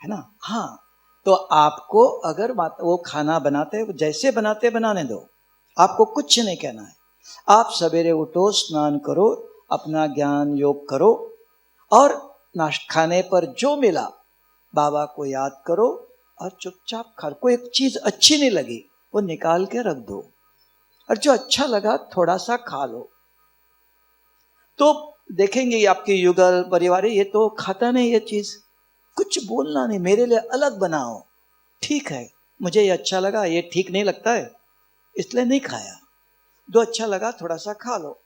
है ना। हाँ, तो आपको अगर वो खाना बनाते हैं, जैसे बनाते बनाने दो, आपको कुछ नहीं कहना है। आप सवेरे उठो, स्नान करो, अपना ज्ञान योग करो, और खाने पर जो मिला बाबा को याद करो और चुपचाप खा। कोई एक चीज अच्छी नहीं लगी वो निकाल के रख दो, और जो अच्छा लगा थोड़ा सा खा लो। तो देखेंगे आपके युगल परिवार ये तो खाता नहीं ये चीज, कुछ बोलना नहीं, मेरे लिए अलग बनाओ, ठीक है मुझे ये अच्छा लगा, ये ठीक नहीं लगता है इसलिए नहीं खाया, जो अच्छा लगा थोड़ा सा खा लो।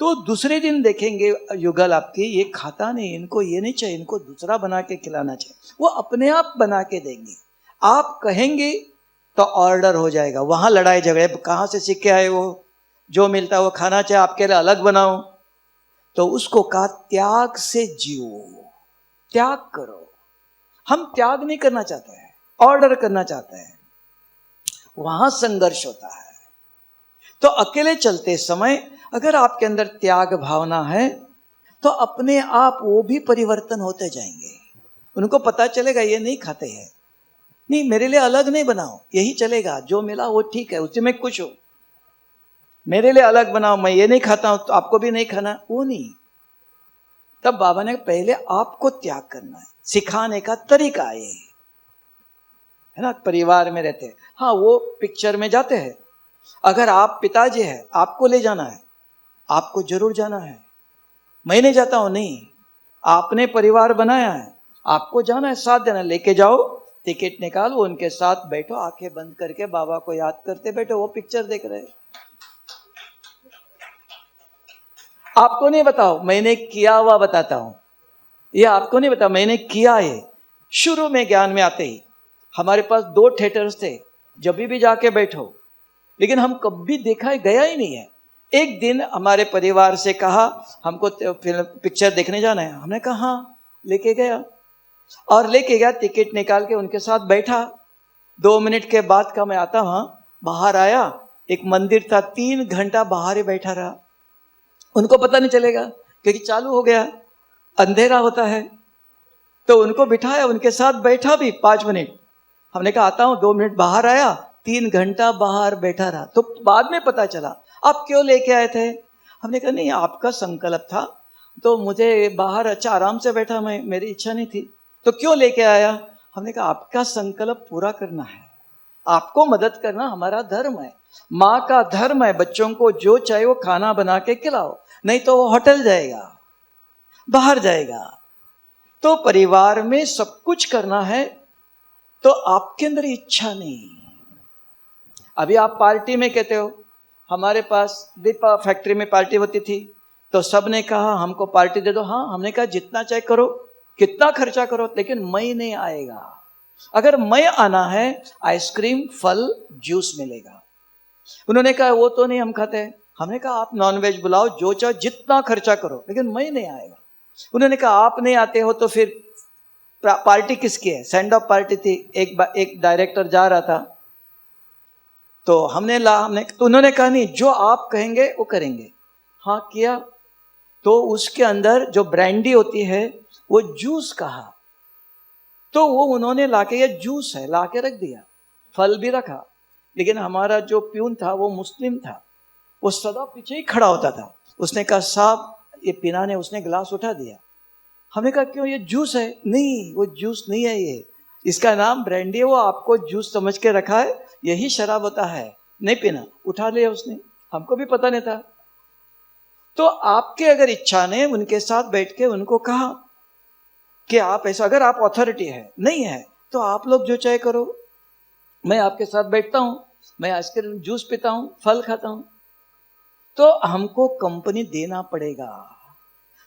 तो दूसरे दिन देखेंगे युगल आपकी ये खाता नहीं, इनको ये नहीं चाहिए, इनको दूसरा बना के खिलाना चाहिए, वो अपने आप बना के देंगे। आप कहेंगे तो ऑर्डर हो जाएगा, वहां लड़ाई झगड़े, कहाँ से सीख के आए वो, जो मिलता है वो खाना चाहिए, आपके लिए अलग बनाओ। तो उसको कहा त्याग से जियो, त्याग करो। हम त्याग नहीं करना चाहते हैं, ऑर्डर करना चाहते हैं, वहां संघर्ष होता है। तो अकेले चलते समय अगर आपके अंदर त्याग भावना है तो अपने आप वो भी परिवर्तन होते जाएंगे। उनको पता चलेगा ये नहीं खाते हैं, नहीं मेरे लिए अलग नहीं बनाओ, यही चलेगा, जो मिला वो ठीक है, उसी में खुश हो। मेरे लिए अलग बनाओ, मैं ये नहीं खाता हूं तो आपको भी नहीं खाना, वो नहीं। तब बाबा ने पहले आपको त्याग करना है, सिखाने का तरीका है ना। परिवार में रहते हैं, हाँ वो पिक्चर में जाते हैं, अगर आप पिताजी है आपको ले जाना है, आपको जरूर जाना है, मैं नहीं जाता हूं नहीं, आपने परिवार बनाया है, आपको जाना है, साथ देना, लेके जाओ, टिकट निकालो, उनके साथ बैठो, आंखें बंद करके बाबा को याद करते बैठो, वो पिक्चर देख रहे। आपको नहीं बताओ, मैंने किया हुआ बताता हूं, ये आपको नहीं बता, मैंने किया है। शुरू में ज्ञान में आते ही हमारे पास 2 थिएटर्स थे, जब भी जाके बैठो, लेकिन हम कभी देखा है गया ही नहीं है। एक दिन हमारे परिवार से कहा हमको फिल्म पिक्चर देखने जाना है, हमने कहा हाँ, लेके गया, और लेके गया, टिकट निकाल के उनके साथ बैठा। 2 मिनट के बाद का मैं आता वहां, बाहर आया, एक मंदिर था, 3 घंटा बाहर ही बैठा रहा, उनको पता नहीं चलेगा क्योंकि चालू हो गया, अंधेरा होता है। तो उनको बिठाया, उनके साथ बैठा भी 5 मिनट, हमने कहा आता हूं, 2 मिनट बाहर आया, 3 घंटा बाहर बैठा रहा। तो बाद में पता चला आप क्यों लेके आए थे, हमने कहा नहीं आपका संकल्प था, तो मुझे बाहर अच्छा आराम से बैठा, मैं, मेरी इच्छा नहीं थी, तो क्यों लेके आया। हमने कहा आपका संकल्प पूरा करना है, आपको मदद करना हमारा धर्म है, माँ का धर्म है, बच्चों को जो चाहे वो खाना बना के खिलाओ, नहीं तो वो होटल जाएगा, बाहर जाएगा। तो परिवार में सब कुछ करना है, तो आपके अंदर इच्छा नहीं। अभी आप पार्टी में कहते हो, हमारे पास दीपा फैक्ट्री में पार्टी होती थी, तो सब ने कहा हमको पार्टी दे दो, हाँ, हमने कहा जितना चाहे करो, कितना खर्चा करो, लेकिन मैं नहीं आएगा। अगर मैं आना है, आइसक्रीम, फल, जूस मिलेगा। उन्होंने कहा वो तो नहीं हम खाते हैं, हमने कहा आप नॉनवेज बुलाओ, जो चाहे जितना खर्चा करो, लेकिन मैं नहीं आएगा। उन्होंने कहा आप नहीं आते हो तो फिर पार्टी किसकी है, सेंड ऑफ पार्टी थी, एक डायरेक्टर जा रहा था, तो हमने तो उन्होंने कहा नहीं, जो आप कहेंगे वो करेंगे। हाँ किया, तो उसके अंदर जो ब्रांडी होती है वो जूस कहा, तो वो उन्होंने लाके, ये जूस है, लाके रख दिया, फल भी रखा, लेकिन हमारा जो प्यून था वो मुस्लिम था, वो सदा पीछे ही खड़ा होता था, उसने कहा साहब ये पीना नहीं, उसने गिलास उठा दिया। हमने कहा क्यों, ये जूस है, नहीं वो जूस नहीं है, ये इसका नाम ब्रांडी है, वो आपको जूस समझ के रखा है, यही शराब होता है, नहीं पीना, उठा लिया उसने, हमको भी पता नहीं था। तो आपके अगर इच्छा ने उनके साथ बैठ के उनको कहा कि आप ऐसा, अगर आप अथॉरिटी है, नहीं है तो आप लोग जो चाहे करो, मैं आपके साथ बैठता हूं, मैं आइसक्रीम जूस पीता हूं, फल खाता हूं, तो हमको कंपनी देना पड़ेगा।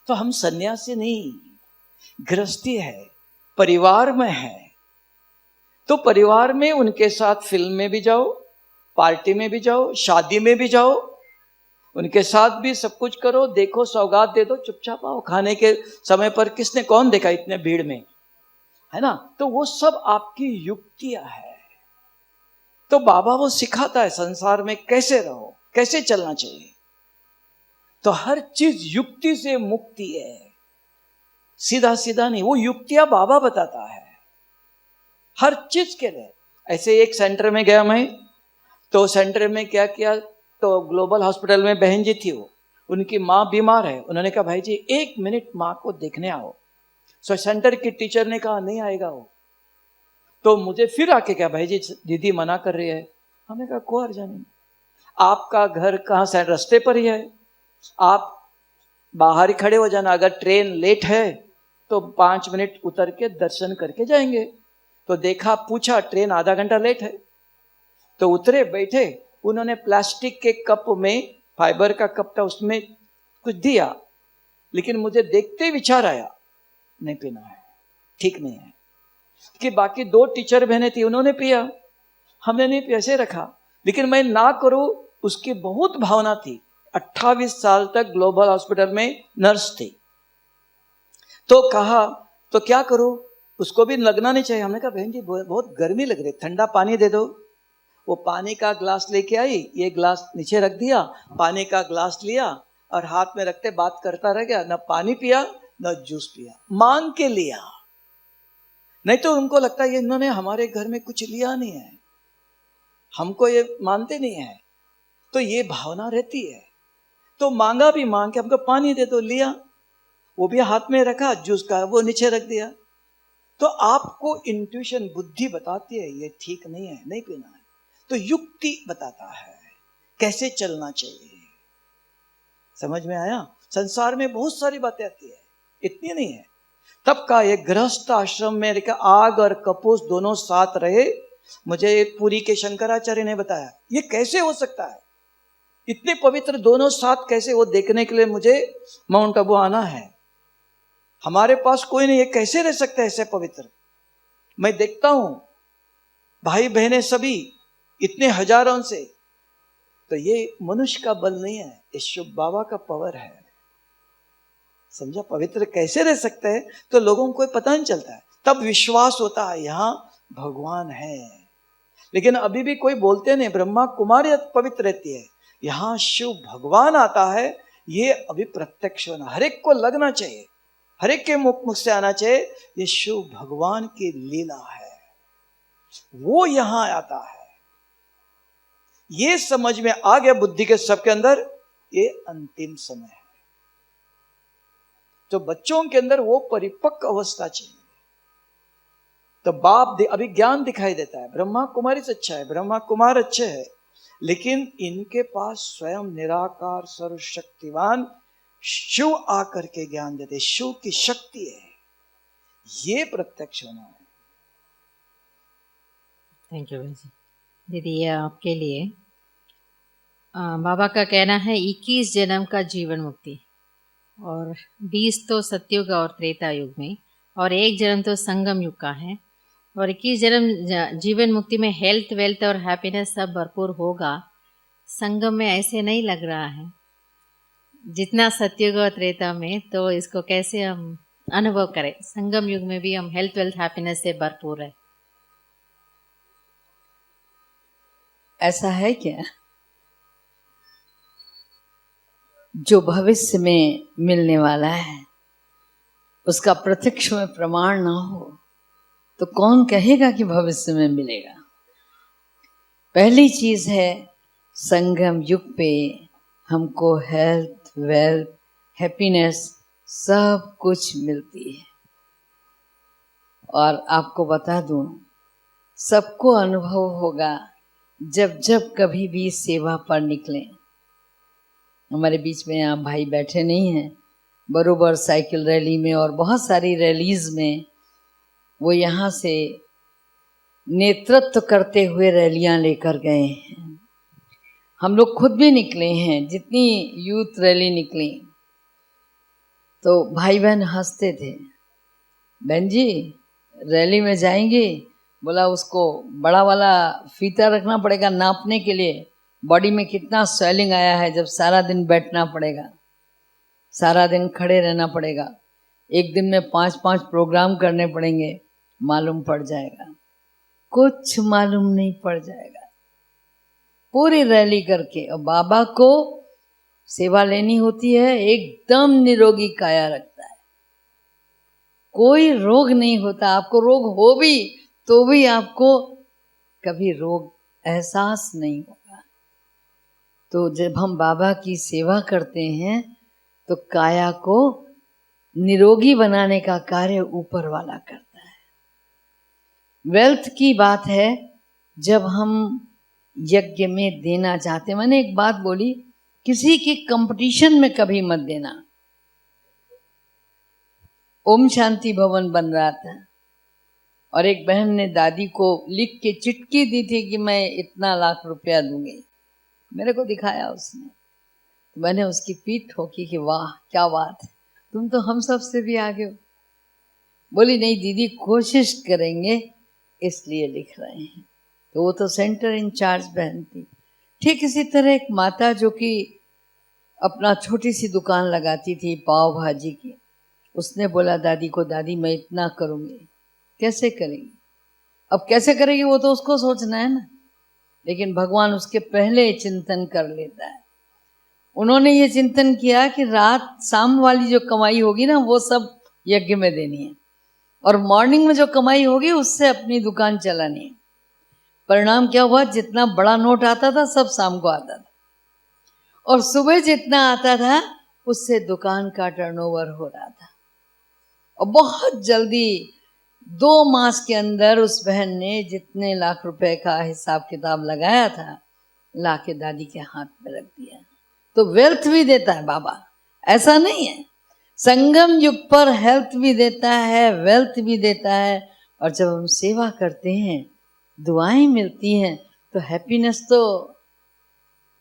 तो हम सन्यासी नहीं, गृहस्थी है, परिवार में है। तो परिवार में उनके साथ फिल्म में भी जाओ, पार्टी में भी जाओ, शादी में भी जाओ, उनके साथ भी सब कुछ करो, देखो, सौगात दे दो, चुपचाप आओ। खाने के समय पर किसने कौन देखा इतने भीड़ में, है ना? तो वो सब आपकी युक्तियां है। तो बाबा वो सिखाता है संसार में कैसे रहो, कैसे चलना चाहिए। तो हर चीज युक्ति से मुक्ति है, सीधा सीधा नहीं। वो युक्तियां बाबा बताता है हर चीज के लिए। ऐसे एक सेंटर में गया मैं, तो सेंटर में क्या किया, तो ग्लोबल हॉस्पिटल में बहन जी थी, वो उनकी माँ बीमार है। उन्होंने कहा भाई जी 1 मिनट माँ को देखने आओ। सो सेंटर की टीचर ने कहा नहीं आएगा वो। तो मुझे फिर आके क्या, भाई जी दीदी मना कर रही है। हमने कहा कोई अर्जा नहीं, आपका घर कहाँ से, रास्ते पर ही है, आप बाहर ही खड़े हो जाना। अगर ट्रेन लेट है तो 5 मिनट उतर के दर्शन करके जाएंगे। तो देखा, पूछा, ट्रेन आधा घंटा लेट है। तो उतरे, बैठे, उन्होंने प्लास्टिक के कप में, फाइबर का कप था, उसमें कुछ दिया। लेकिन मुझे देखते ही विचार आया, नहीं पीना है, ठीक नहीं है। कि बाकी 2 टीचर बहनें थी, उन्होंने पिया, हमने नहीं पिया, ऐसे रखा। लेकिन मैं ना करूं उसकी बहुत भावना थी। 28 साल तक ग्लोबल हॉस्पिटल में नर्स थी। तो कहा तो क्या करूं, उसको भी लगना नहीं चाहिए। हमने कहा बहन जी बहुत गर्मी लग रही, ठंडा पानी दे दो। वो पानी का ग्लास लेके आई, ये ग्लास नीचे रख दिया, पानी का ग्लास लिया और हाथ में रखते बात करता रह गया। न पानी पिया न जूस पिया, मांग के लिया। नहीं तो उनको लगता है ये इन्होंने हमारे घर में कुछ लिया नहीं है, हमको ये मानते नहीं है। तो ये भावना रहती है। तो मांगा भी, मांग के हमको पानी दे दो, लिया, वो भी हाथ में रखा, जूस का वो नीचे रख दिया। तो आपको इंट्यूशन, बुद्धि बताती है ये ठीक नहीं है, नहीं पीना है। तो युक्ति बताता है कैसे चलना चाहिए। समझ में आया? संसार में बहुत सारी बातें आती है, इतनी नहीं है। तब का एक गृहस्थ आश्रम में देखा, आग और कपूस दोनों साथ रहे। मुझे पुरी के शंकराचार्य ने बताया ये कैसे हो सकता है, इतने पवित्र दोनों साथ कैसे। वो देखने के लिए मुझे माउंट आबू आना है। हमारे पास कोई नहीं, ये कैसे रह सकता है ऐसे पवित्र। मैं देखता हूं भाई बहनें सभी इतने हजारों से। तो ये मनुष्य का बल नहीं है, ये शिव बाबा का पावर है। समझा? पवित्र कैसे रह सकते हैं, तो लोगों को पता नहीं चलता है। तब विश्वास होता है यहां भगवान है। लेकिन अभी भी कोई बोलते नहीं ब्रह्मा कुमारी पवित्र रहती है, यहां शिव भगवान आता है। ये अभी प्रत्यक्ष होना, हर एक को लगना चाहिए, हर एक के मुख से आना चाहिए ये शिव भगवान की लीला है, वो यहां आता है। ये समझ में आ गया बुद्धि के सबके अंदर, ये अंतिम समय है। तो बच्चों के अंदर वो परिपक्व अवस्था चाहिए। तो बाप अभी ज्ञान दिखाई देता है, ब्रह्मा कुमारी से अच्छा है, ब्रह्मा कुमार अच्छे है, लेकिन इनके पास स्वयं निराकार सर्वशक्तिवान शिव आकर के ज्ञान देते, शिव की शक्ति है, ये प्रत्यक्ष होना है। थैंक यू जी। दीदी ये आपके लिए बाबा का कहना है 21 जन्म का जीवन मुक्ति, और 20 तो सतयुग और त्रेता युग में, और 1 जन्म तो संगम युग का है। और 21 जन्म जीवन मुक्ति में हेल्थ, वेल्थ और हैप्पीनेस सब भरपूर होगा। संगम में ऐसे नहीं लग रहा है जितना सतयुग और त्रेता में। तो इसको कैसे हम अनुभव करें, संगम युग में भी हम हेल्थ, वेल्थ, हैप्पीनेस से भरपूर है। ऐसा है क्या? जो भविष्य में मिलने वाला है उसका प्रत्यक्ष में प्रमाण ना हो तो कौन कहेगा कि भविष्य में मिलेगा? पहली चीज है, संगम युग पे हमको हेल्थ, वेल्थ, हैप्पीनेस सब कुछ मिलती है। और आपको बता दूं, सबको अनुभव होगा जब जब कभी भी सेवा पर निकलें। हमारे बीच में यहाँ भाई बैठे नहीं हैं, बरोबर साइकिल रैली में और बहुत सारी रैलीज में वो यहाँ से नेतृत्व करते हुए रैलियां लेकर गए हैं। हम लोग खुद भी निकले हैं, जितनी यूथ रैली निकली तो भाई बहन हंसते थे, बहन जी रैली में जाएंगी, बोला उसको बड़ा वाला फीता रखना पड़ेगा नापने के लिए, बॉडी में कितना स्वेलिंग आया है, जब सारा दिन बैठना पड़ेगा, सारा दिन खड़े रहना पड़ेगा, एक दिन में 5-5 प्रोग्राम करने पड़ेंगे, मालूम पड़ जाएगा। कुछ मालूम नहीं पड़ जाएगा। पूरी रैली करके और बाबा को सेवा लेनी होती है, एकदम निरोगी काया रखता है, कोई रोग नहीं होता। आपको रोग हो भी तो भी आपको कभी रोग एहसास नहीं होगा। तो जब हम बाबा की सेवा करते हैं तो काया को निरोगी बनाने का कार्य ऊपर वाला करता है। वेल्थ की बात है, जब हम यज्ञ में देना चाहते हैं, मैंने एक बात बोली, किसी के कंपटीशन में कभी मत देना। ओम शांति भवन बन रहा था और एक बहन ने दादी को लिख के चिट्ठी दी थी कि मैं इतना लाख रुपया दूंगी, मेरे को दिखाया उसने, तो मैंने उसकी पीठ ठोकी कि वाह क्या बात है, तुम तो हम सब से भी आगे हो। बोली नहीं दीदी कोशिश करेंगे इसलिए लिख रहे हैं। तो वो तो सेंटर इंचार्ज बहन थी। ठीक इसी तरह एक माता जो कि अपना छोटी सी दुकान लगाती थी पाव भाजी की, उसने बोला दादी को, दादी मैं इतना करूँगी। कैसे करेंगी? अब कैसे करेगी वो तो उसको सोचना है ना, लेकिन भगवान उसके पहले चिंतन कर लेता है। उन्होंने ये चिंतन किया कि रात शाम वाली जो कमाई होगी ना वो सब यज्ञ में देनी है, और मॉर्निंग में जो कमाई होगी उससे अपनी दुकान चलानी है। परिणाम क्या हुआ, जितना बड़ा नोट आता था सब शाम को आता था, और सुबह जितना आता था उससे दुकान का टर्नओवर हो रहा था। और बहुत जल्दी 2 मास के अंदर उस बहन ने जितने लाख रुपए का हिसाब किताब लगाया था लाके दादी के हाथ में रख दिया। तो वेल्थ भी देता है बाबा, ऐसा नहीं है। संगम युग पर हेल्थ भी देता है, वेल्थ भी देता है, और जब हम सेवा करते हैं दुआएं मिलती हैं तो हैप्पीनेस तो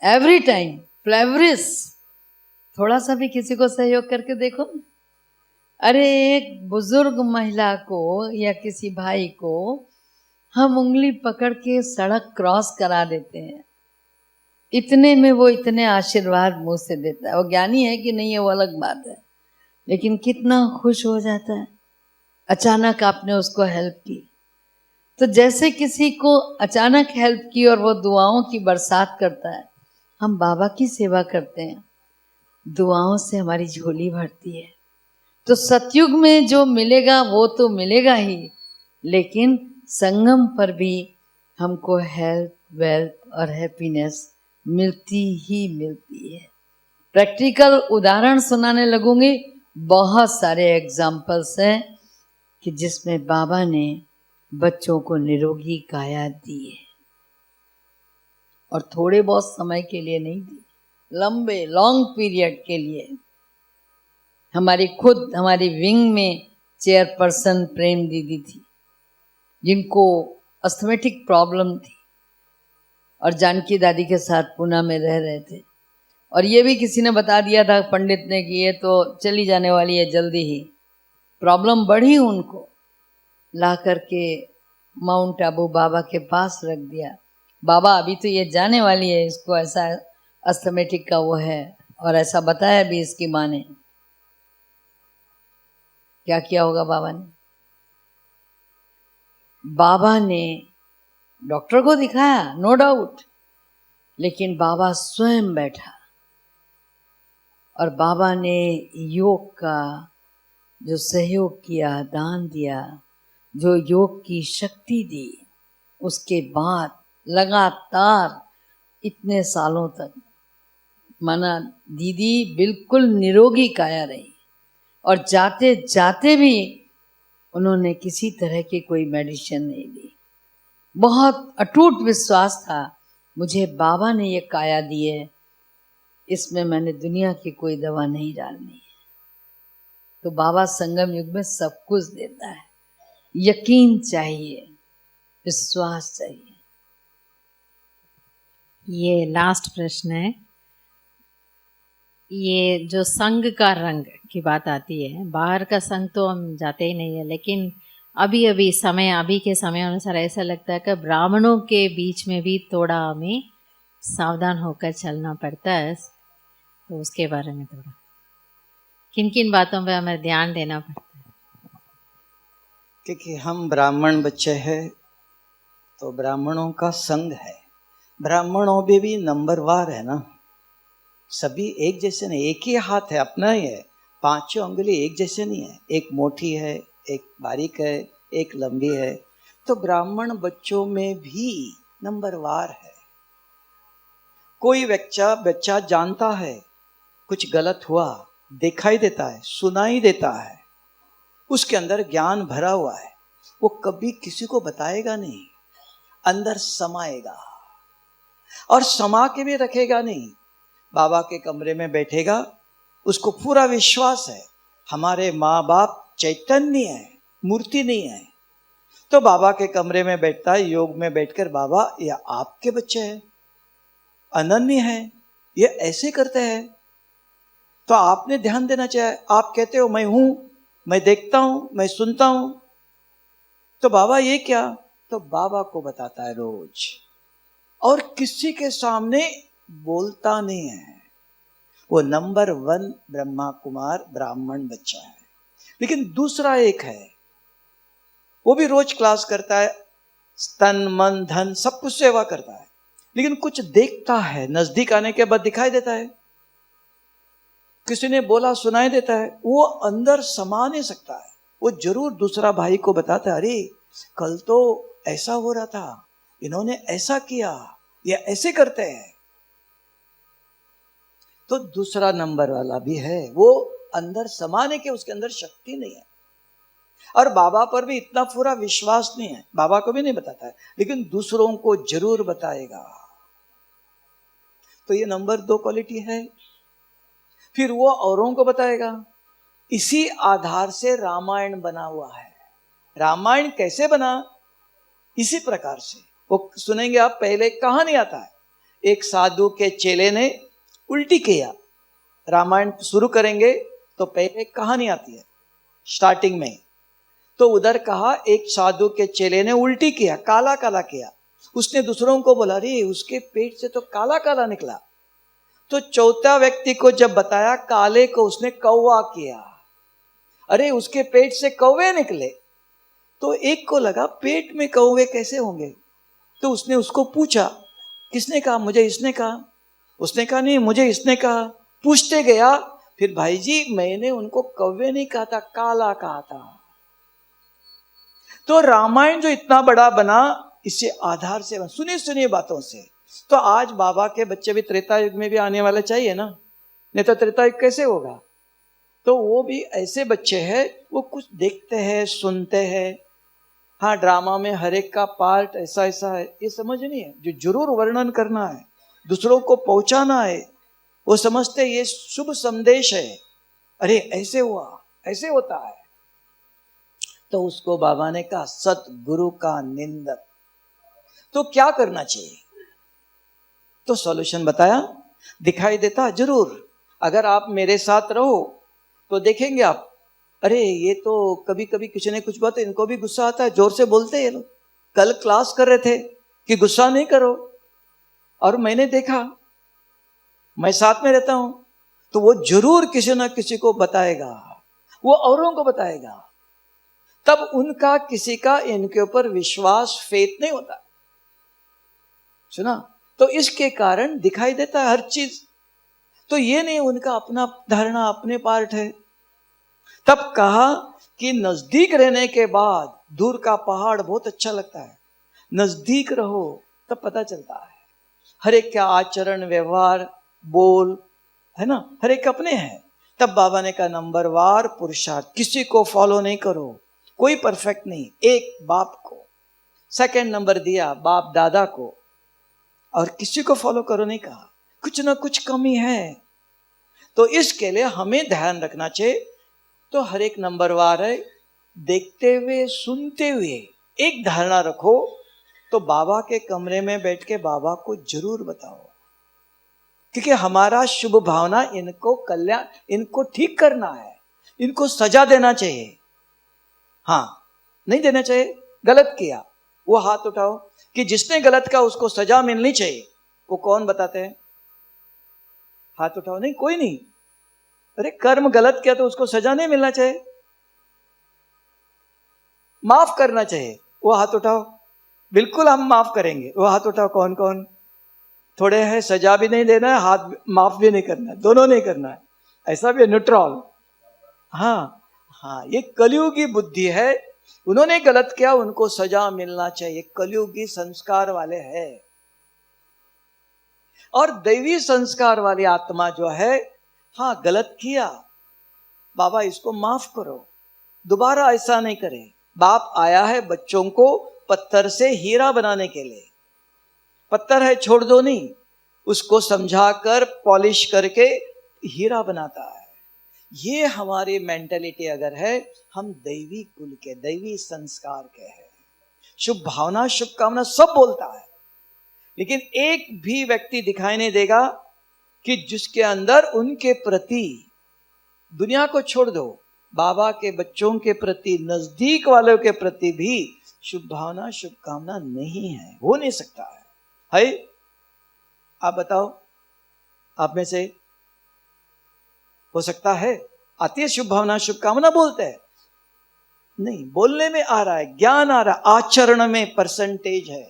एवरी टाइम फ्लेवरिस। थोड़ा सा भी किसी को सहयोग करके देखो। अरे एक बुजुर्ग महिला को या किसी भाई को हम उंगली पकड़ के सड़क क्रॉस करा देते हैं, इतने में वो इतने आशीर्वाद मुंह से देता है। वो ज्ञानी है कि नहीं है वो अलग बात है, लेकिन कितना खुश हो जाता है। अचानक आपने उसको हेल्प की, तो जैसे किसी को अचानक हेल्प की और वो दुआओं की बरसात करता है, हम बाबा की सेवा करते हैं, दुआओं से हमारी झोली भरती है। तो सतयुग में जो मिलेगा वो तो मिलेगा ही, लेकिन संगम पर भी हमको हेल्थ, वेल्थ और हैप्पीनेस मिलती ही मिलती है। प्रैक्टिकल उदाहरण सुनाने लगूंगी, बहुत सारे एग्जाम्पल्स हैं कि जिसमें बाबा ने बच्चों को निरोगी काया दी है, और थोड़े बहुत समय के लिए नहीं दी, लंबे लॉन्ग पीरियड के लिए। हमारी विंग में चेयरपर्सन प्रेम दीदी थी, जिनको अस्थमेटिक प्रॉब्लम थी, और जानकी दादी के साथ पूना में रह रहे थे, और ये भी किसी ने बता दिया था पंडित ने कि ये तो चली जाने वाली है जल्दी ही। प्रॉब्लम बढ़ी, उनको ला करके माउंट आबू बाबा के पास रख दिया। बाबा अभी तो ये जाने वाली है, इसको ऐसा अस्थमेटिक का वो है, और ऐसा बताया भी इसकी माँ ने। क्या किया होगा बाबा ने? बाबा ने डॉक्टर को दिखाया, नो डाउट, लेकिन बाबा स्वयं बैठा और बाबा ने योग का जो सहयोग किया, दान दिया, जो योग की शक्ति दी, उसके बाद लगातार इतने सालों तक माना दीदी बिल्कुल निरोगी काया रही, और जाते जाते भी उन्होंने किसी तरह की कोई मेडिसिन नहीं ली। बहुत अटूट विश्वास था, मुझे बाबा ने ये काया दी है, इसमें मैंने दुनिया की कोई दवा नहीं डालनी है। तो बाबा संगम युग में सब कुछ देता है। यकीन चाहिए, विश्वास चाहिए। ये लास्ट प्रश्न है, ये जो संग का रंग की बात आती है, बाहर का संग तो हम जाते ही नहीं है, लेकिन अभी के समय अनुसार ऐसा लगता है कि ब्राह्मणों के बीच में भी थोड़ा हमें सावधान होकर चलना पड़ता है। तो उसके बारे में थोड़ा किन किन बातों पे हमें ध्यान देना पड़ता है? क्योंकि हम ब्राह्मण बच्चे हैं तो ब्राह्मणों का संग है। ब्राह्मणों में भी नंबरवार है ना, सभी एक जैसे नहीं, एक ही हाथ है, अपना ही है, पांचों उंगली एक जैसे नहीं है, एक मोटी है, एक बारीक है, एक लंबी है। तो ब्राह्मण बच्चों में भी नंबरवार है। कोई बच्चा जानता है कुछ गलत हुआ, दिखाई देता है, सुनाई देता है, उसके अंदर ज्ञान भरा हुआ है, वो कभी किसी को बताएगा नहीं, अंदर समाएगा और समा के भी रखेगा नहीं। बाबा के कमरे में बैठेगा, उसको पूरा विश्वास है हमारे माँ बाप चैतन्य है, मूर्ति नहीं है। तो बाबा के कमरे में बैठता है, योग में बैठकर, बाबा ये आपके बच्चे हैं, अनन्य हैं, ये ऐसे करते हैं, तो आपने ध्यान देना चाहिए। आप कहते हो मैं हूं, मैं देखता हूं, मैं सुनता हूं, तो बाबा ये क्या? तो बाबा को बताता है रोज, और किसी के सामने बोलता नहीं है। वो नंबर 1 ब्रह्मा कुमार ब्राह्मण बच्चा है। लेकिन दूसरा एक है, वो भी रोज क्लास करता है, तन मन धन सब कुछ सेवा करता है, लेकिन कुछ देखता है, नजदीक आने के बाद दिखाई देता है, किसी ने बोला सुनाई देता है, वो अंदर समा नहीं सकता है। वो जरूर दूसरा भाई को बताता है, अरे कल तो ऐसा हो रहा था, इन्होंने ऐसा किया, ये ऐसे करते हैं। तो दूसरा नंबर वाला भी है, वो अंदर समाने के उसके अंदर शक्ति नहीं है, और बाबा पर भी इतना पूरा विश्वास नहीं है, बाबा को भी नहीं बताता है, लेकिन दूसरों को जरूर बताएगा। तो ये नंबर 2 क्वालिटी है। फिर वो औरों को बताएगा। इसी आधार से रामायण बना हुआ है। रामायण कैसे बना? इसी प्रकार से। वो सुनेंगे आप, पहले कहानी आता है, एक साधु के चेले ने उल्टी किया। रामायण शुरू करेंगे तो पहले कहानी आती है स्टार्टिंग में। तो उधर कहा एक साधु के चेले ने उल्टी किया, काला काला किया। उसने दूसरों को बोला, रे उसके पेट से तो काला काला निकला। तो चौथा व्यक्ति को जब बताया काले को, उसने कौवा किया, अरे उसके पेट से कौवे निकले। तो एक को लगा पेट में कौवे कैसे होंगे, तो उसने उसको पूछा, किसने कहा? मुझे इसने कहा। उसने कहा नहीं, मुझे इसने कहा। पूछते गया, फिर भाई जी मैंने उनको कौवे नहीं कहा था, काला कहा था। तो रामायण जो इतना बड़ा बना, इससे आधार से सुनिए सुनिए बातों से। तो आज बाबा के बच्चे भी त्रेता युग में भी आने वाले चाहिए ना, नहीं तो त्रेता युग कैसे होगा? तो वो भी ऐसे बच्चे हैं, वो कुछ देखते हैं, सुनते हैं। हाँ, ड्रामा में हर एक का पार्ट ऐसा ऐसा है, ये समझ नहीं है। जो जरूर वर्णन करना है, दूसरों को पहुंचाना है, वो समझते ये शुभ संदेश है, अरे ऐसे हुआ, ऐसे होता है। तो उसको बाबा ने कहा सतगुरु का निंदक। तो क्या करना चाहिए? तो सॉल्यूशन बताया, दिखाई देता जरूर। अगर आप मेरे साथ रहो तो देखेंगे आप, अरे ये तो कभी कभी किसी ने कुछ बात, इनको भी गुस्सा आता है, जोर से बोलते हैं ये लोग। कल क्लास कर रहे थे कि गुस्सा नहीं करो, और मैंने देखा, मैं साथ में रहता हूं, तो वो जरूर किसी ना किसी को बताएगा, वो औरों को बताएगा। तब उनका किसी का इनके ऊपर विश्वास, फेथ नहीं होता। सुना? तो इसके कारण दिखाई देता है हर चीज। तो ये नहीं उनका अपना धारणा, अपने पार्ट है। तब कहा कि नजदीक रहने के बाद दूर का पहाड़ बहुत अच्छा लगता है, नजदीक रहो तब पता चलता है। हर एक का आचरण, व्यवहार, बोल, है ना, हर एक अपने हैं। तब बाबा ने कहा नंबरवार पुरुषार्थ, किसी को फॉलो नहीं करो, कोई परफेक्ट नहीं, एक बाप को। सेकंड नंबर दिया बाप दादा को, और किसी को फॉलो करो नहीं कहा, कुछ ना कुछ कमी है। तो इसके लिए हमें ध्यान रखना चाहिए। तो हर एक नंबरवार है, देखते हुए सुनते हुए एक धारणा रखो। तो बाबा के कमरे में बैठ के बाबा को जरूर बताओ, क्योंकि हमारा शुभ भावना इनको कल्याण, इनको ठीक करना है, इनको सजा देना चाहिए। हाँ, नहीं देना चाहिए। गलत किया, वो हाथ उठाओ कि जिसने गलत किया उसको सजा मिलनी चाहिए। वो कौन बताते हैं? हाथ उठाओ। नहीं, कोई नहीं। अरे कर्म गलत किया तो उसको सजा नहीं मिलना चाहिए, माफ करना चाहिए। वो हाथ उठाओ। बिल्कुल हम माफ करेंगे। वो हाथ उठाओ। कौन कौन? थोड़े हैं सजा भी नहीं देना है, हाथ माफ भी नहीं करना है, दोनों नहीं करना है, ऐसा भी न्यूट्रल। हाँ हाँ, ये कलयुगी बुद्धि है। उन्होंने गलत किया, उनको सजा मिलना चाहिए। कलयुगी संस्कार वाले हैं। और दैवी संस्कार वाली आत्मा जो है, हाँ गलत किया, बाबा इसको माफ करो, दोबारा ऐसा नहीं करे। बाप आया है बच्चों को पत्थर से हीरा बनाने के लिए। पत्थर है छोड़ दो नहीं, उसको समझाकर पॉलिश करके हीरा बनाता है। ये हमारी मेंटेलिटी अगर है, हम दैवी कुल के, दैवी संस्कार के हैं। शुभ भावना, शुभकामना सब बोलता है, लेकिन एक भी व्यक्ति दिखाई नहीं देगा कि जिसके अंदर उनके प्रति, दुनिया को छोड़ दो, बाबा के बच्चों के प्रति, नजदीक वालों के प्रति भी शुभ भावना, शुभकामना नहीं है। हो नहीं सकता है। आप बताओ, आप में से हो सकता है? आती है शुभ भावना, शुभकामना? बोलते हैं नहीं, बोलने में आ रहा है, ज्ञान आ रहा है, आचरण में परसेंटेज है।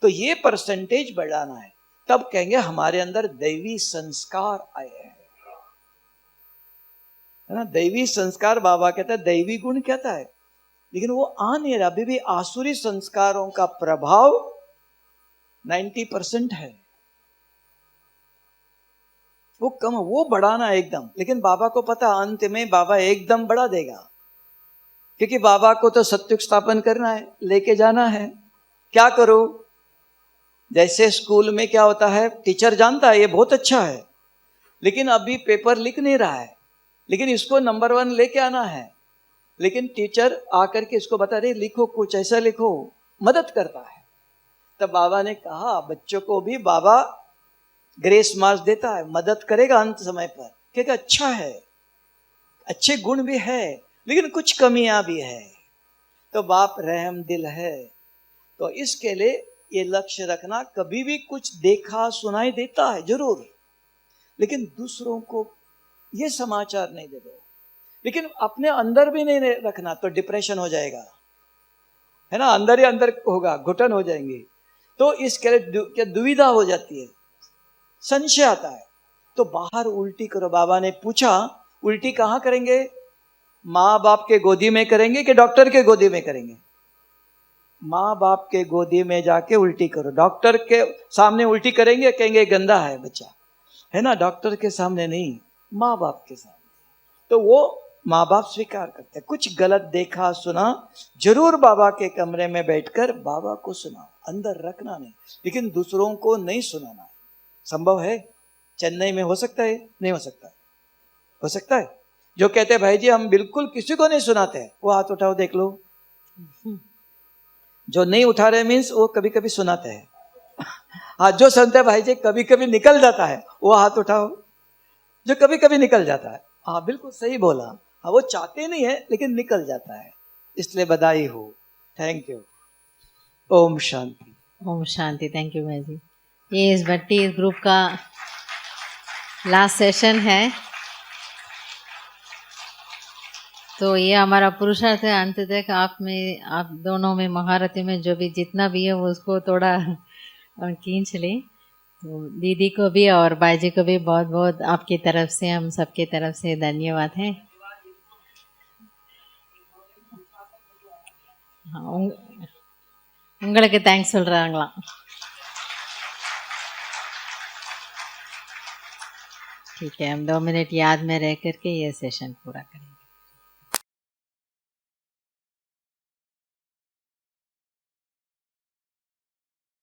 तो ये परसेंटेज बढ़ाना है, तब कहेंगे हमारे अंदर दैवी संस्कार आए हैं, है ना। दैवी संस्कार, बाबा कहता है दैवी गुण कहता है, लेकिन वो आ नहीं रहा। अभी भी आसुरी संस्कारों का प्रभाव 90% है। वो कम, वो बढ़ाना एकदम। लेकिन बाबा को पता, अंत में बाबा एकदम बढ़ा देगा, क्योंकि बाबा को तो सत्युग स्थापन करना है, लेके जाना है। क्या करो? जैसे स्कूल में क्या होता है, टीचर जानता है ये बहुत अच्छा है, लेकिन अभी पेपर लिख नहीं रहा है, लेकिन इसको नंबर 1 लेके आना है। लेकिन टीचर आकर के इसको बता रहे, लिखो, कुछ ऐसा लिखो, मदद करता है। तब बाबा ने कहा बच्चों को भी बाबा ग्रेस मार्क्स देता है, मदद करेगा अंत समय पर, क्योंकि अच्छा है, अच्छे गुण भी है, लेकिन कुछ कमियां भी है। तो बाप रहम दिल है। तो इसके लिए ये लक्ष्य रखना, कभी भी कुछ देखा सुनाई देता है जरूर, लेकिन दूसरों को ये समाचार नहीं दे दो। लेकिन अपने अंदर भी नहीं रखना, तो डिप्रेशन हो जाएगा, है ना। अंदर ही अंदर होगा, घुटन हो जाएंगे। तो इसके लिए क्या दुविधा हो जाती है, संशय आता है, तो बाहर उल्टी करो। बाबा ने पूछा उल्टी कहाँ करेंगे? माँ बाप के गोदी में करेंगे कि डॉक्टर के गोदी में करेंगे? माँ बाप के गोदी में जाके उल्टी करो। डॉक्टर के सामने उल्टी करेंगे, कहेंगे गंदा है बच्चा, है ना। डॉक्टर के सामने नहीं, माँ बाप के सामने। तो वो माँ बाप स्वीकार करते हैं। कुछ गलत देखा सुना, जरूर बाबा के कमरे में बैठकर बाबा को सुनाओ, अंदर रखना नहीं, लेकिन दूसरों को नहीं सुनाना है। संभव है? चेन्नई में हो सकता है? नहीं हो सकता? हो सकता है। जो कहते हैं भाई जी हम बिल्कुल किसी को नहीं सुनाते हैं, वो हाथ उठाओ, देख लो। जो नहीं उठा रहे मीन्स वो कभी कभी सुनाते हैं। हाँ, जो सुनते हैं भाई जी कभी कभी निकल जाता है, वो हाथ उठाओ। जो कभी कभी निकल जाता है, हाँ बिल्कुल सही बोला। हाँ, वो चाहते नहीं है लेकिन निकल जाता है, इसलिए बधाई हो। Thank you. ओम शांति। ओम शांति। थैंक यू भाई जी। ये इस भट्टी ग्रुप का लास्ट सेशन है, तो ये हमारा पुरुषार्थ है अंत तक आप में, आप दोनों में, महारथी में जो भी जितना भी है वो उसको थोड़ा खींच ले। तो दीदी को भी और भाई जी को भी बहुत बहुत आपकी तरफ से, हम सबके तरफ से धन्यवाद है। உங்களுக்கு தேங்க்ஸ் சொல்றாங்களாம்। ठीक है, हम 2 मिनट याद में रह करके ये सेशन पूरा करेंगे।